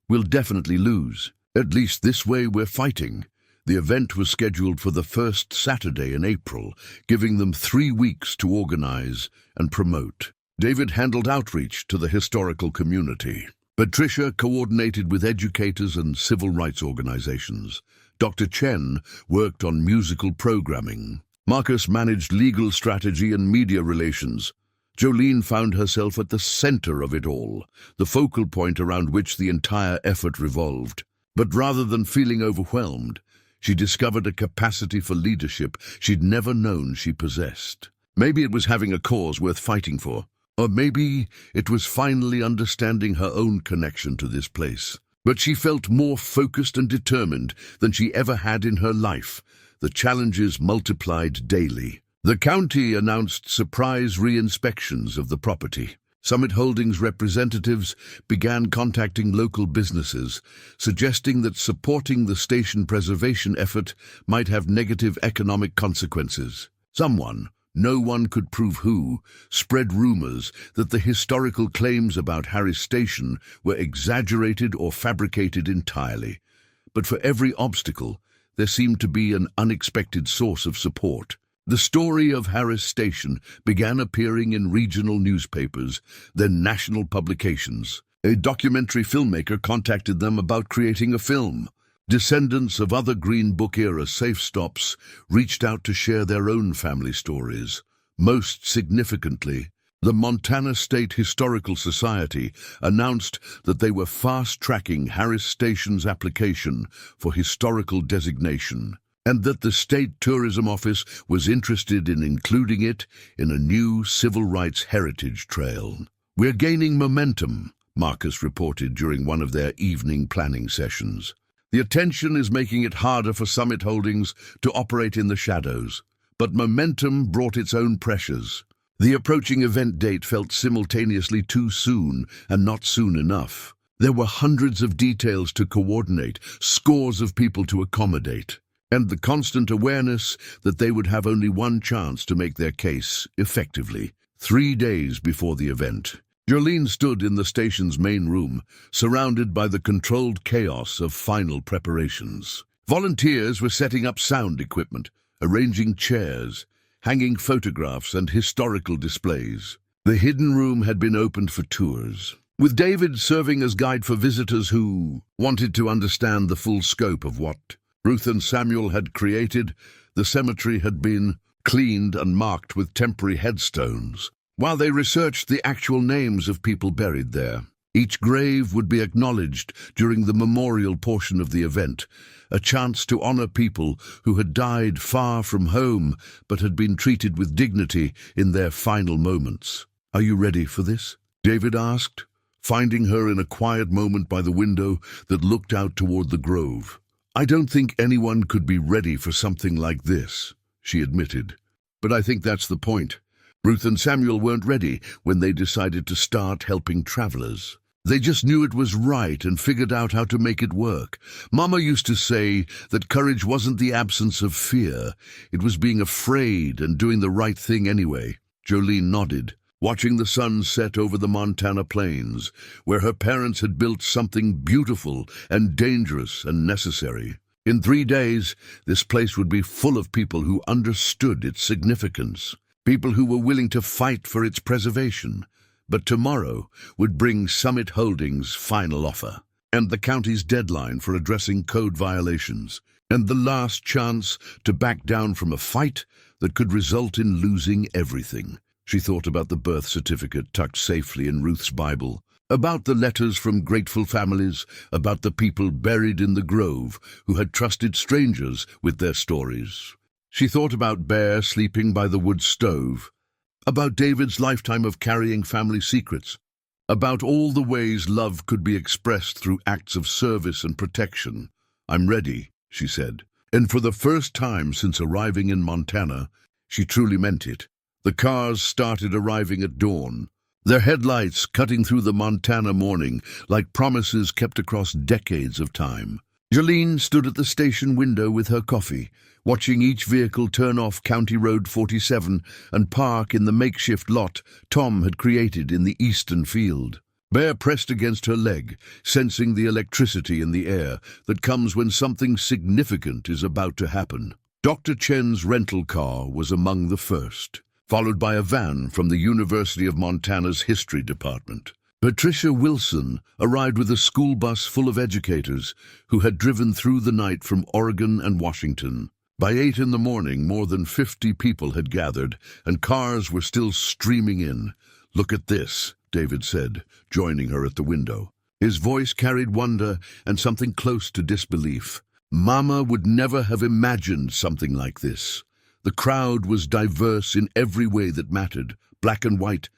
we'll definitely lose. At least this way we're fighting. The event was scheduled for the first Saturday in April, giving them 3 weeks to organize and promote. David handled outreach to the historical community. Patricia coordinated with educators and civil rights organizations. Dr. Chen worked on musical programming. Marcus managed legal strategy and media relations. Jolene found herself at the center of it all, the focal point around which the entire effort revolved. But rather than feeling overwhelmed, she discovered a capacity for leadership she'd never known she possessed. Maybe it was having a cause worth fighting for, or maybe it was finally understanding her own connection to this place. But she felt more focused and determined than she ever had in her life. The challenges multiplied daily. The county announced surprise re-inspections of the property. Summit Holdings representatives began contacting local businesses, suggesting that supporting the station preservation effort might have negative economic consequences. Someone, no one could prove who, spread rumors that the historical claims about Harris Station were exaggerated or fabricated entirely. But for every obstacle, there seemed to be an unexpected source of support. The story of Harris Station began appearing in regional newspapers, then national publications. A documentary filmmaker contacted them about creating a film. Descendants of other Green Book-era safe stops reached out to share their own family stories. Most significantly, the Montana State Historical Society announced that they were fast-tracking Harris Station's application for historical designation, and that the State Tourism Office was interested in including it in a new civil rights heritage trail. "We're gaining momentum," Marcus reported during one of their evening planning sessions. "The attention is making it harder for Summit Holdings to operate in the shadows, but momentum brought its own pressures. The approaching event date felt simultaneously too soon and not soon enough. There were hundreds of details to coordinate, scores of people to accommodate, and the constant awareness that they would have only one chance to make their case effectively. 3 days before the event, Jolene stood in the station's main room, surrounded by the controlled chaos of final preparations. Volunteers were setting up sound equipment, arranging chairs, hanging photographs and historical displays. The hidden room had been opened for tours, with David serving as guide for visitors who wanted to understand the full scope of what Ruth and Samuel had created. The cemetery had been cleaned and marked with temporary headstones, while they researched the actual names of people buried there. Each grave would be acknowledged during the memorial portion of the event, a chance to honor people who had died far from home but had been treated with dignity in their final moments. "Are you ready for this?" David asked, finding her in a quiet moment by the window that looked out toward the grove. "I don't think anyone could be ready for something like this," she admitted. "But I think that's the point. Ruth and Samuel weren't ready when they decided to start helping travelers. They just knew it was right and figured out how to make it work. Mama used to say that courage wasn't the absence of fear. It was being afraid and doing the right thing anyway." Jolene nodded, watching the sun set over the Montana plains, where her parents had built something beautiful and dangerous and necessary. In 3 days, this place would be full of people who understood its significance, people who were willing to fight for its preservation. But tomorrow would bring Summit Holdings' final offer, and the county's deadline for addressing code violations, and the last chance to back down from a fight that could result in losing everything. She thought about the birth certificate tucked safely in Ruth's Bible, about the letters from grateful families, about the people buried in the grove who had trusted strangers with their stories. She thought about Bear sleeping by the wood stove, about David's lifetime of carrying family secrets, about all the ways love could be expressed through acts of service and protection. "I'm ready," she said. And for the first time since arriving in Montana, she truly meant it. The cars started arriving at dawn, their headlights cutting through the Montana morning like promises kept across decades of time. Jolene stood at the station window with her coffee, watching each vehicle turn off County Road 47 and park in the makeshift lot Tom had created in the eastern field. Bear pressed against her leg, sensing the electricity in the air that comes when something significant is about to happen. Dr. Chen's rental car was among the first, followed by a van from the University of Montana's History Department. Patricia Wilson arrived with a school bus full of educators who had driven through the night from Oregon and Washington. By 8 in the morning, more than 50 people had gathered, and cars were still streaming in. "Look at this," David said, joining her at the window. His voice carried wonder and something close to disbelief. Mama would never have imagined something like this. The crowd was diverse in every way that mattered, black and white,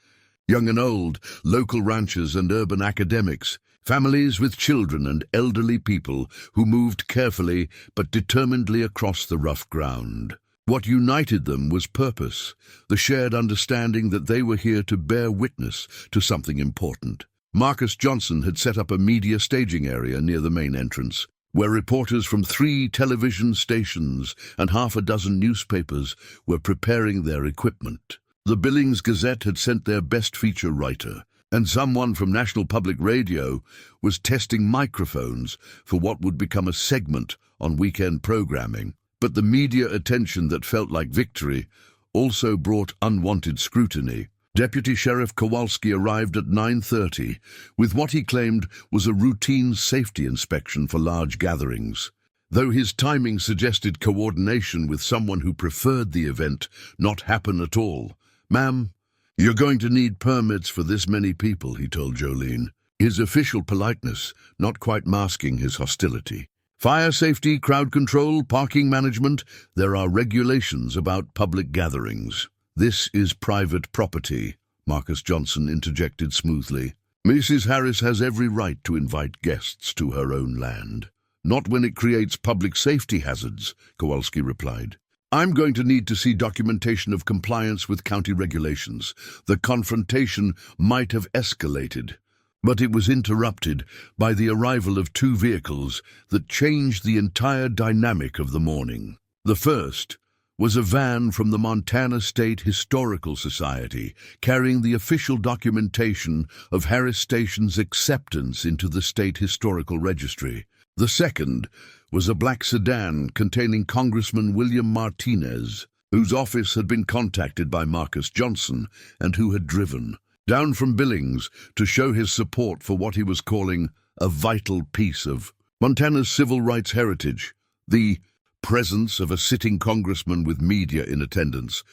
young and old, local ranchers and urban academics, families with children and elderly people who moved carefully but determinedly across the rough ground. What united them was purpose, the shared understanding that they were here to bear witness to something important. Marcus Johnson had set up a media staging area near the main entrance, where reporters from 3 television stations and half a dozen newspapers were preparing their equipment. The Billings Gazette had sent their best feature writer, and someone from National Public Radio was testing microphones for what would become a segment on weekend programming. But the media attention that felt like victory also brought unwanted scrutiny. Deputy Sheriff Kowalski arrived at 9:30 with what he claimed was a routine safety inspection for large gatherings. Though his timing suggested coordination with someone who preferred the event not happen at all. "Ma'am, you're going to need permits for this many people," he told Jolene, his official politeness not quite masking his hostility. "Fire safety, crowd control, parking management, there are regulations about public gatherings." "This is private property," Marcus Johnson interjected smoothly. "Mrs. Harris has every right to invite guests to her own land." "Not when it creates public safety hazards," Kowalski replied. "I'm going to need to see documentation of compliance with county regulations." The confrontation might have escalated, but it was interrupted by the arrival of 2 vehicles that changed the entire dynamic of the morning. The first was a van from the Montana State Historical Society, carrying the official documentation of Harris Station's acceptance into the State Historical Registry. The second was a black sedan containing Congressman William Martinez, whose office had been contacted by Marcus Johnson and who had driven down from Billings to show his support for what he was calling a vital piece of Montana's civil rights heritage. The presence of a sitting congressman with media in attendance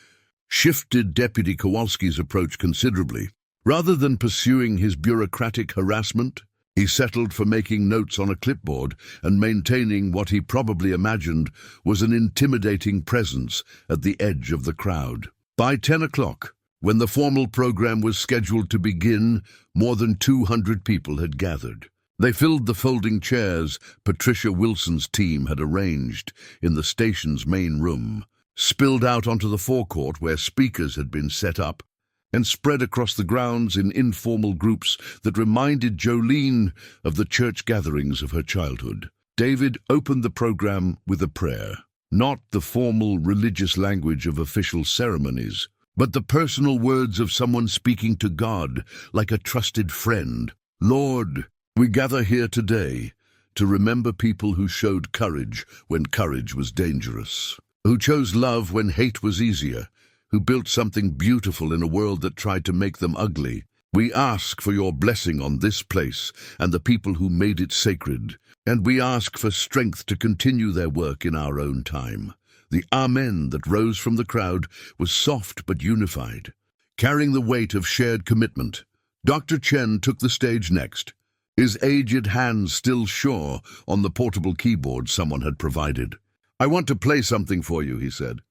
shifted Deputy Kowalski's approach considerably. Rather than pursuing his bureaucratic harassment, he settled for making notes on a clipboard and maintaining what he probably imagined was an intimidating presence at the edge of the crowd. By 10 o'clock, when the formal program was scheduled to begin, more than 200 people had gathered. They filled the folding chairs Patricia Wilson's team had arranged in the station's main room, spilled out onto the forecourt where speakers had been set up, and spread across the grounds in informal groups that reminded Jolene of the church gatherings of her childhood. David opened the program with a prayer, not the formal religious language of official ceremonies, but the personal words of someone speaking to God like a trusted friend. Lord, we gather here today to remember people who showed courage when courage was dangerous, who chose love when hate was easier, who built something beautiful in a world that tried to make them ugly. We ask for your blessing on this place and the people who made it sacred, and we ask for strength to continue their work in our own time. The Amen that rose from the crowd was soft but unified, carrying the weight of shared commitment. Dr. Chen took the stage next, his aged hands still sure on the portable keyboard someone had provided. "I want to play something for you," he said.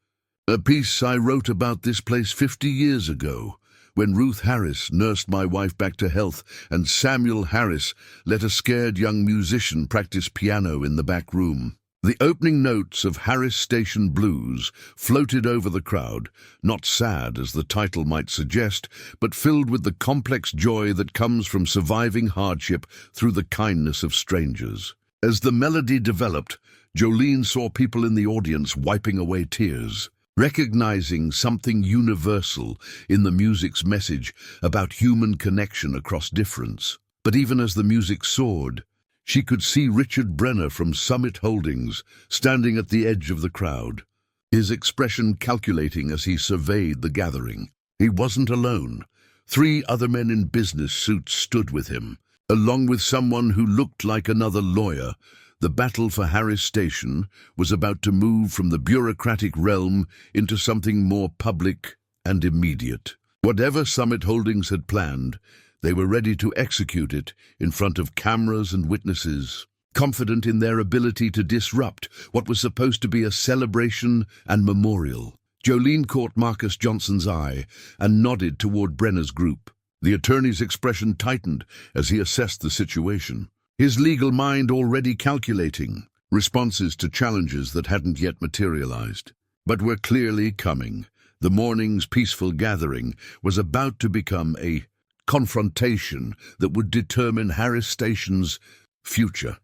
"A piece I wrote about this place 50 years ago, when Ruth Harris nursed my wife back to health and Samuel Harris let a scared young musician practice piano in the back room." The opening notes of Harris Station Blues floated over the crowd, not sad as the title might suggest, but filled with the complex joy that comes from surviving hardship through the kindness of strangers. As the melody developed, Jolene saw people in the audience wiping away tears, recognizing something universal in the music's message about human connection across difference. But even as the music soared, she could see Richard Brenner from Summit Holdings standing at the edge of the crowd, his expression calculating as he surveyed the gathering. He wasn't alone. 3 other men in business suits stood with him, along with someone who looked like another lawyer. The battle for Harris Station was about to move from the bureaucratic realm into something more public and immediate. Whatever Summit Holdings had planned, they were ready to execute it in front of cameras and witnesses, confident in their ability to disrupt what was supposed to be a celebration and memorial. Jolene caught Marcus Johnson's eye and nodded toward Brenner's group. The attorney's expression tightened as he assessed the situation, his legal mind already calculating responses to challenges that hadn't yet materialized, but were clearly coming. The morning's peaceful gathering was about to become a confrontation that would determine Harris Station's future.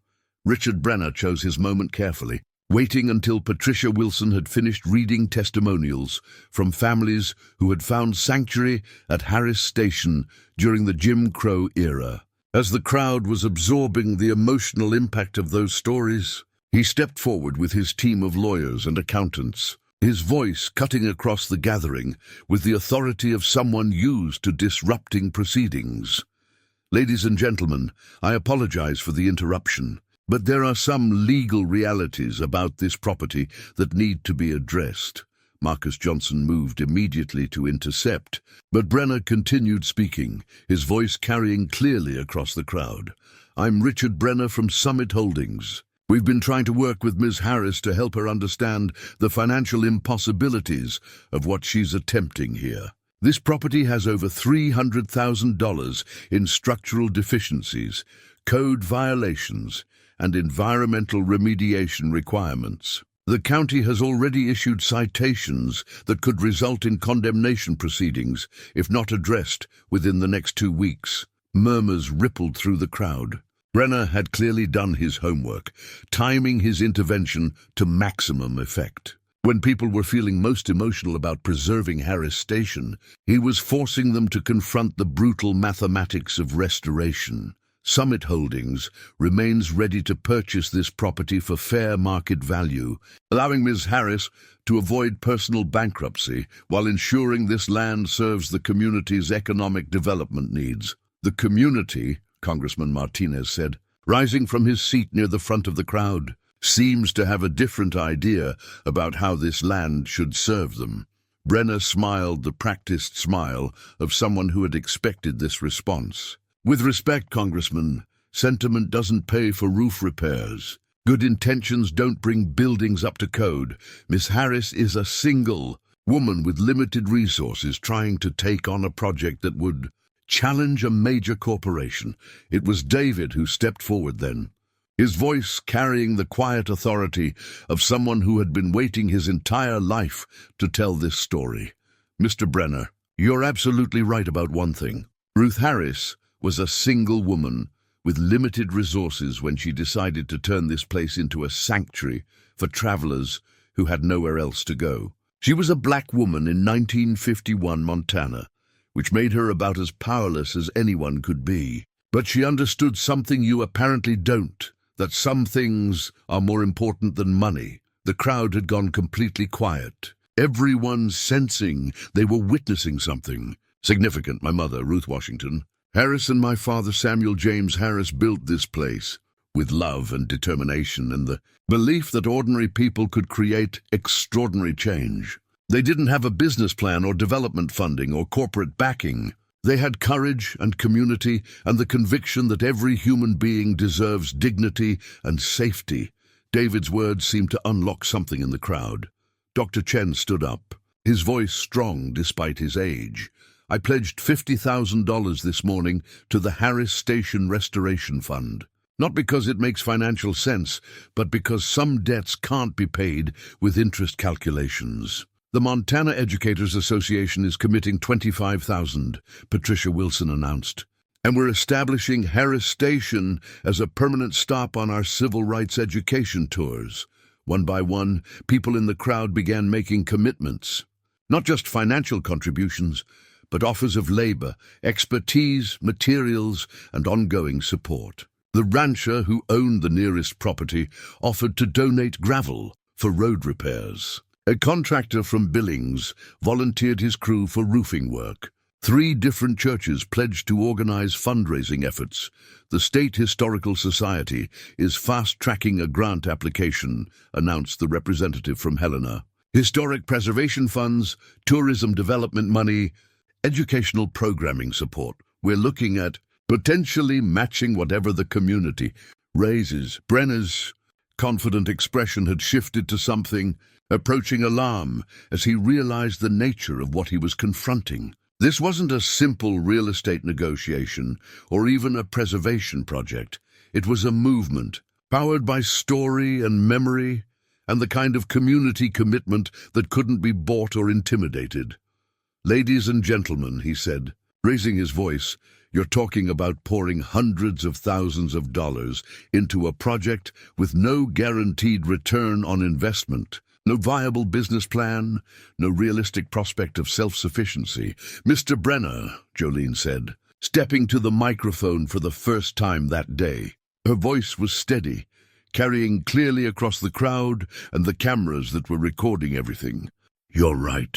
Richard Brenner chose his moment carefully, waiting until Patricia Wilson had finished reading testimonials from families who had found sanctuary at Harris Station during the Jim Crow era. As the crowd was absorbing the emotional impact of those stories, he stepped forward with his team of lawyers and accountants, his voice cutting across the gathering with the authority of someone used to disrupting proceedings. "Ladies and gentlemen, I apologize for the interruption, but there are some legal realities about this property that need to be addressed." Marcus Johnson moved immediately to intercept, but Brenner continued speaking, his voice carrying clearly across the crowd. "I'm Richard Brenner from Summit Holdings. We've been trying to work with Ms. Harris to help her understand the financial impossibilities of what she's attempting here. This property has over $300,000 in structural deficiencies, code violations, and environmental remediation requirements. The county has already issued citations that could result in condemnation proceedings if not addressed within the next 2 weeks. Murmurs rippled through the crowd. Brenner had clearly done his homework, timing his intervention to maximum effect. When people were feeling most emotional about preserving Harris Station, he was forcing them to confront the brutal mathematics of restoration. Summit Holdings remains ready to purchase this property for fair market value, allowing Ms. Harris to avoid personal bankruptcy while ensuring this land serves the community's economic development needs. "The community," Congressman Martinez said, rising from his seat near the front of the crowd, "seems to have a different idea about how this land should serve them. Brenner smiled the practiced smile of someone who had expected this response. With respect, Congressman, sentiment doesn't pay for roof repairs. Good intentions don't bring buildings up to code. Miss Harris is a single woman with limited resources trying to take on a project that would challenge a major corporation. It was David who stepped forward then, his voice carrying the quiet authority of someone who had been waiting his entire life to tell this story. Mr. Brenner, you're absolutely right about one thing. Ruth Harris was a single woman with limited resources when she decided to turn this place into a sanctuary for travelers who had nowhere else to go. She was a black woman in 1951 Montana, which made her about as powerless as anyone could be. But she understood something you apparently don't, that some things are more important than money. The crowd had gone completely quiet. Everyone sensing they were witnessing something significant. My mother, Ruth Washington Harris, and my father, Samuel James Harris, built this place with love and determination and the belief that ordinary people could create extraordinary change. They didn't have a business plan or development funding or corporate backing. They had courage and community and the conviction that every human being deserves dignity and safety. David's words seemed to unlock something in the crowd. Dr. Chen stood up, his voice strong despite his age. I pledged $50,000 this morning to the Harris Station Restoration Fund. Not because it makes financial sense, but because some debts can't be paid with interest calculations. The Montana Educators Association is committing $25,000, Patricia Wilson announced. And we're establishing Harris Station as a permanent stop on our civil rights education tours. One by one, people in the crowd began making commitments. Not just financial contributions, but offers of labor, expertise, materials, and ongoing support. The rancher who owned the nearest property offered to donate gravel for road repairs. A contractor from Billings volunteered his crew for roofing work. 3 different churches pledged to organize fundraising efforts. The State Historical Society is fast-tracking a grant application, announced the representative from Helena. Historic preservation funds, tourism development money, educational programming support. We're looking at potentially matching whatever the community raises. Brenner's confident expression had shifted to something approaching alarm as he realized the nature of what he was confronting. This wasn't a simple real estate negotiation or even a preservation project. It was a movement, powered by story and memory, and the kind of community commitment that couldn't be bought or intimidated. Ladies and gentlemen, he said, raising his voice, you're talking about pouring hundreds of thousands of dollars into a project with no guaranteed return on investment, no viable business plan, no realistic prospect of self-sufficiency. Mr. Brenner, Jolene said, stepping to the microphone for the first time that day. Her voice was steady, carrying clearly across the crowd and the cameras that were recording everything. You're right.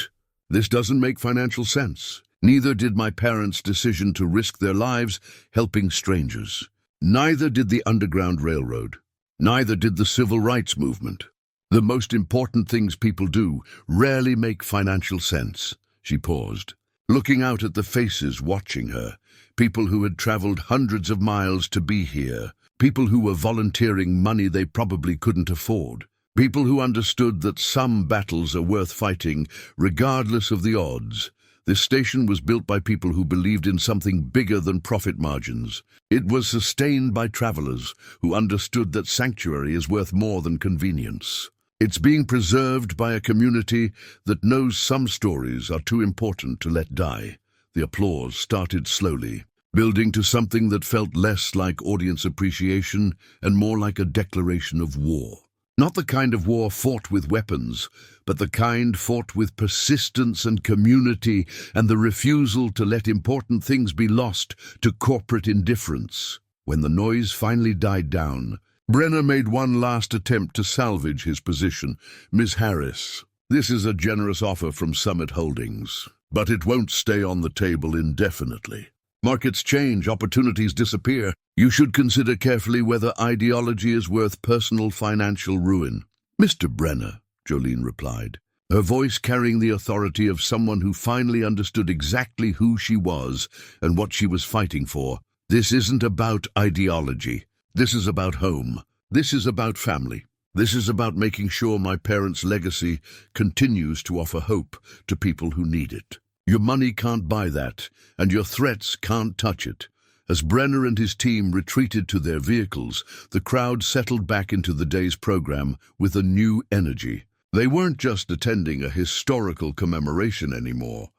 This doesn't make financial sense. Neither did my parents' decision to risk their lives helping strangers. Neither did the Underground Railroad. Neither did the Civil Rights Movement. The most important things people do rarely make financial sense. She paused, looking out at the faces watching her. People who had traveled hundreds of miles to be here. People who were volunteering money they probably couldn't afford. People who understood that some battles are worth fighting, regardless of the odds. This station was built by people who believed in something bigger than profit margins. It was sustained by travelers who understood that sanctuary is worth more than convenience. It's being preserved by a community that knows some stories are too important to let die. The applause started slowly, building to something that felt less like audience appreciation and more like a declaration of war. Not the kind of war fought with weapons, but the kind fought with persistence and community and the refusal to let important things be lost to corporate indifference. When the noise finally died down, Brenner made one last attempt to salvage his position. Ms. Harris, this is a generous offer from Summit Holdings, but it won't stay on the table indefinitely. Markets change, opportunities disappear. You should consider carefully whether ideology is worth personal financial ruin. Mr. Brenner, Jolene replied, her voice carrying the authority of someone who finally understood exactly who she was and what she was fighting for. This isn't about ideology. This is about home. This is about family. This is about making sure my parents' legacy continues to offer hope to people who need it. Your money can't buy that, and your threats can't touch it. As Brenner and his team retreated to their vehicles, the crowd settled back into the day's program with a new energy. They weren't just attending a historical commemoration anymore.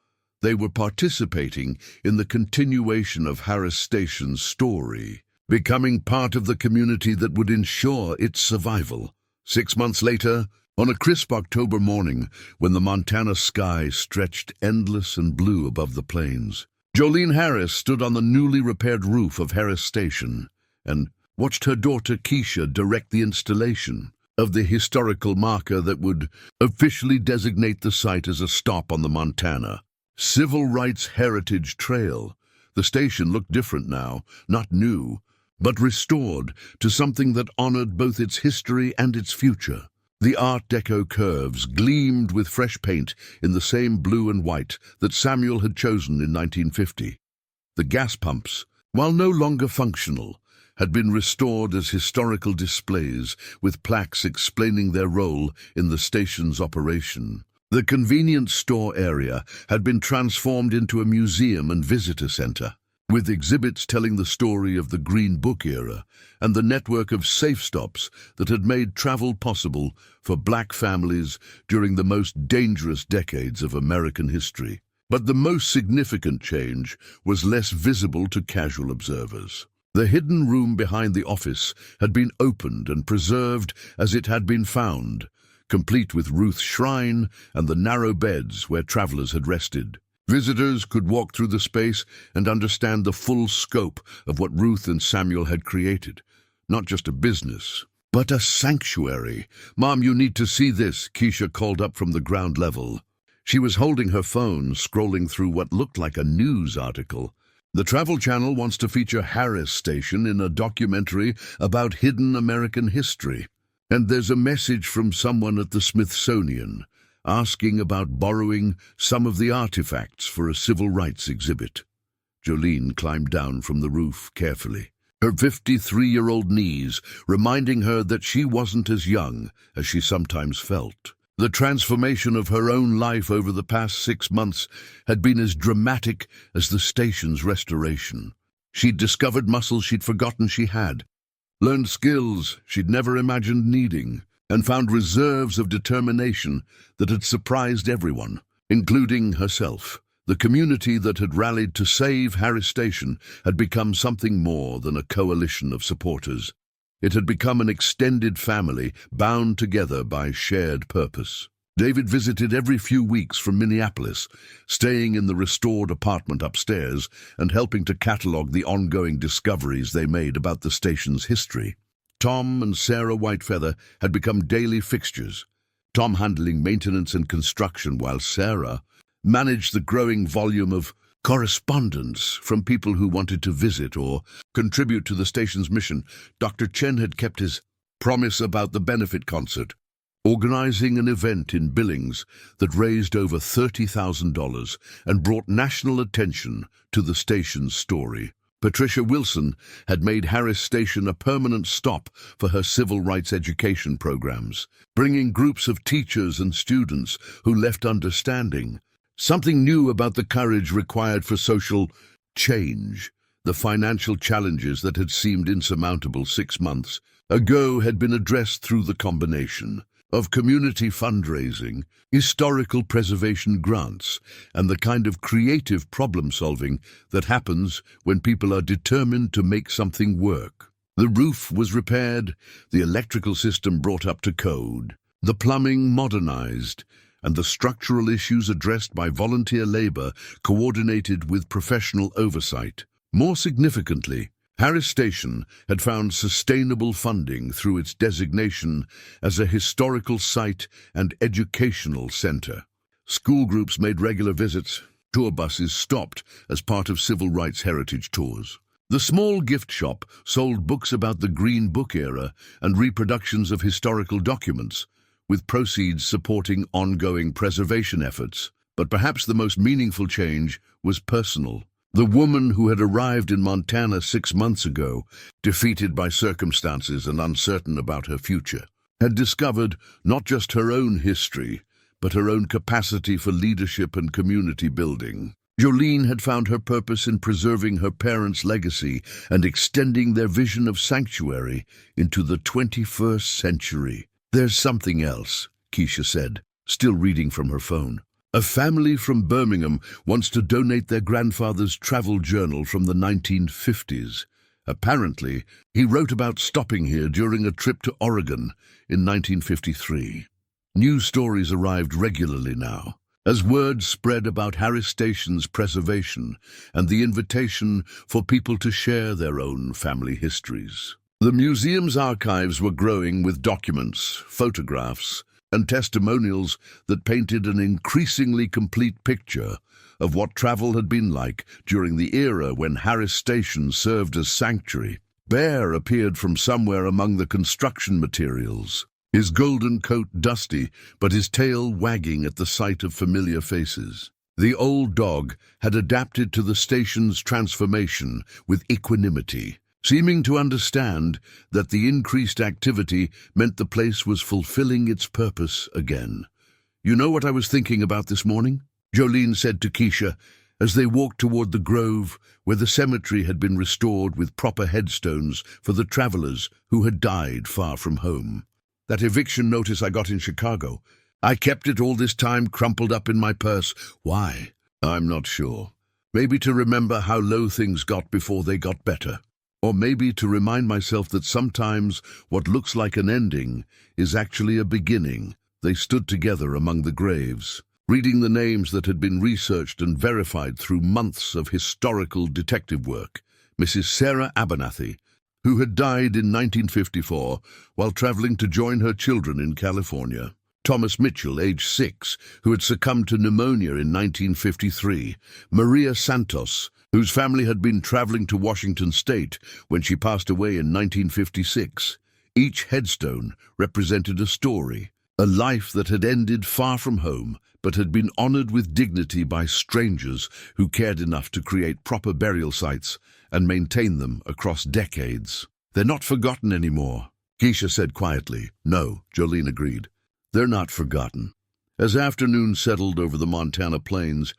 They were participating in the continuation of Harris Station's story, becoming part of the community that would ensure its survival. 6 months later, on a crisp October morning, when the Montana sky stretched endless and blue above the plains, Jolene Harris stood on the newly repaired roof of Harris Station and watched her daughter Keisha direct the installation of the historical marker that would officially designate the site as a stop on the Montana Civil Rights Heritage Trail. The station looked different now, not new, but restored to something that honored both its history and its future. The Art Deco curves gleamed with fresh paint in the same blue and white that Samuel had chosen in 1950. The gas pumps, while no longer functional, had been restored as historical displays with plaques explaining their role in the station's operation. The convenience store area had been transformed into a museum and visitor center, with exhibits telling the story of the Green Book era and the network of safe stops that had made travel possible for black families during the most dangerous decades of American history. But the most significant change was less visible to casual observers. The hidden room behind the office had been opened and preserved as it had been found, complete with Ruth's shrine and the narrow beds where travelers had rested. Visitors could walk through the space and understand the full scope of what Ruth and Samuel had created. Not just a business, but a sanctuary. "Mom, you need to see this," Keisha called up from the ground level. She was holding her phone, scrolling through what looked like a news article. The Travel Channel wants to feature Harris Station in a documentary about hidden American history. And there's a message from someone at the Smithsonian asking about borrowing some of the artifacts for a civil rights exhibit. Jolene climbed down from the roof carefully, her 53-year-old knees reminding her that she wasn't as young as she sometimes felt. The transformation of her own life over the past 6 months had been as dramatic as the station's restoration. She'd discovered muscles she'd forgotten she had, learned skills she'd never imagined needing, and found reserves of determination that had surprised everyone, including herself. The community that had rallied to save Harris Station had become something more than a coalition of supporters. It had become an extended family bound together by shared purpose. David visited every few weeks from Minneapolis, staying in the restored apartment upstairs and helping to catalog the ongoing discoveries they made about the station's history. Tom and Sarah Whitefeather had become daily fixtures, Tom handling maintenance and construction while Sarah managed the growing volume of correspondence from people who wanted to visit or contribute to the station's mission. Dr. Chen had kept his promise about the benefit concert, organizing an event in Billings that raised over $30,000 and brought national attention to the station's story. Patricia Wilson had made Harris Station a permanent stop for her civil rights education programs, bringing groups of teachers and students who left understanding something new about the courage required for social change. The financial challenges that had seemed insurmountable 6 months ago had been addressed through the combination of community fundraising, historical preservation grants, and the kind of creative problem-solving that happens when people are determined to make something work. The roof was repaired, the electrical system brought up to code, the plumbing modernized, and the structural issues addressed by volunteer labor coordinated with professional oversight. More significantly, Harris Station had found sustainable funding through its designation as a historical site and educational center. School groups made regular visits. Tour buses stopped as part of civil rights heritage tours. The small gift shop sold books about the Green Book era and reproductions of historical documents, with proceeds supporting ongoing preservation efforts. But perhaps the most meaningful change was personal. The woman who had arrived in Montana 6 months ago, defeated by circumstances and uncertain about her future, had discovered not just her own history, but her own capacity for leadership and community building. Jolene had found her purpose in preserving her parents' legacy and extending their vision of sanctuary into the 21st century. "There's something else," Keisha said, still reading from her phone. "A family from Birmingham wants to donate their grandfather's travel journal from the 1950s. Apparently, he wrote about stopping here during a trip to Oregon in 1953. News stories arrived regularly now, as word spread about Harris Station's preservation and the invitation for people to share their own family histories. The museum's archives were growing with documents, photographs, and testimonials that painted an increasingly complete picture of what travel had been like during the era when Harris Station served as sanctuary. Bear appeared from somewhere among the construction materials, his golden coat dusty, but his tail wagging at the sight of familiar faces. The old dog had adapted to the station's transformation with equanimity, seeming to understand that the increased activity meant the place was fulfilling its purpose again. "You know what I was thinking about this morning?" Jolene said to Keisha as they walked toward the grove where the cemetery had been restored with proper headstones for the travelers who had died far from home. "That eviction notice I got in Chicago. I kept it all this time crumpled up in my purse. Why? I'm not sure. Maybe to remember how low things got before they got better. Or maybe to remind myself that sometimes what looks like an ending is actually a beginning." They stood together among the graves, reading the names that had been researched and verified through months of historical detective work. Mrs. Sarah Abernathy, who had died in 1954 while traveling to join her children in California. Thomas Mitchell, age 6, who had succumbed to pneumonia in 1953. Maria Santos, whose family had been traveling to Washington State when she passed away in 1956. Each headstone represented a story, a life that had ended far from home, but had been honored with dignity by strangers who cared enough to create proper burial sites and maintain them across decades. "They're not forgotten anymore," Keisha said quietly. "No," Jolene agreed. "They're not forgotten." As afternoon settled over the Montana plains,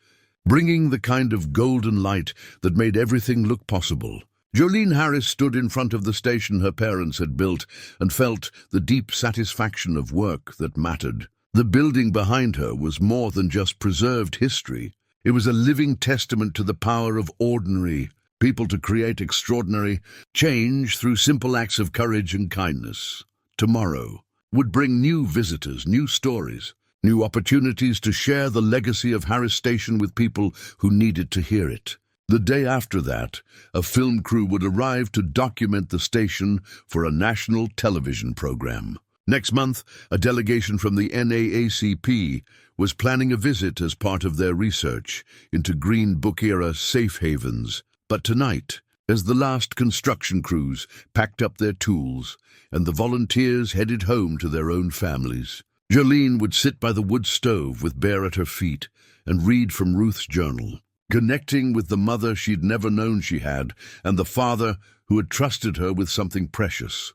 bringing the kind of golden light that made everything look possible, Jolene Harris stood in front of the station her parents had built and felt the deep satisfaction of work that mattered. The building behind her was more than just preserved history. It was a living testament to the power of ordinary people to create extraordinary change through simple acts of courage and kindness. Tomorrow would bring new visitors, new stories, new opportunities to share the legacy of Harris Station with people who needed to hear it. The day after that, a film crew would arrive to document the station for a national television program. Next month, a delegation from the NAACP was planning a visit as part of their research into Green Book-era safe havens. But tonight, as the last construction crews packed up their tools and the volunteers headed home to their own families, Jolene would sit by the wood stove with Bear at her feet and read from Ruth's journal, connecting with the mother she'd never known she had and the father who had trusted her with something precious.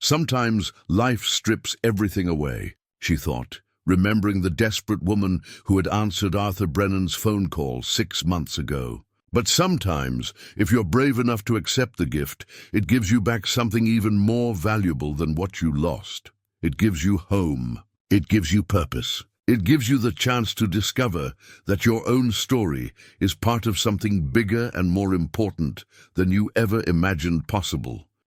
Sometimes life strips everything away, she thought, remembering the desperate woman who had answered Arthur Brennan's phone call 6 months ago. But sometimes, if you're brave enough to accept the gift, it gives you back something even more valuable than what you lost. It gives you home. It gives you purpose. It gives you the chance to discover that your own story is part of something bigger and more important than you ever imagined possible.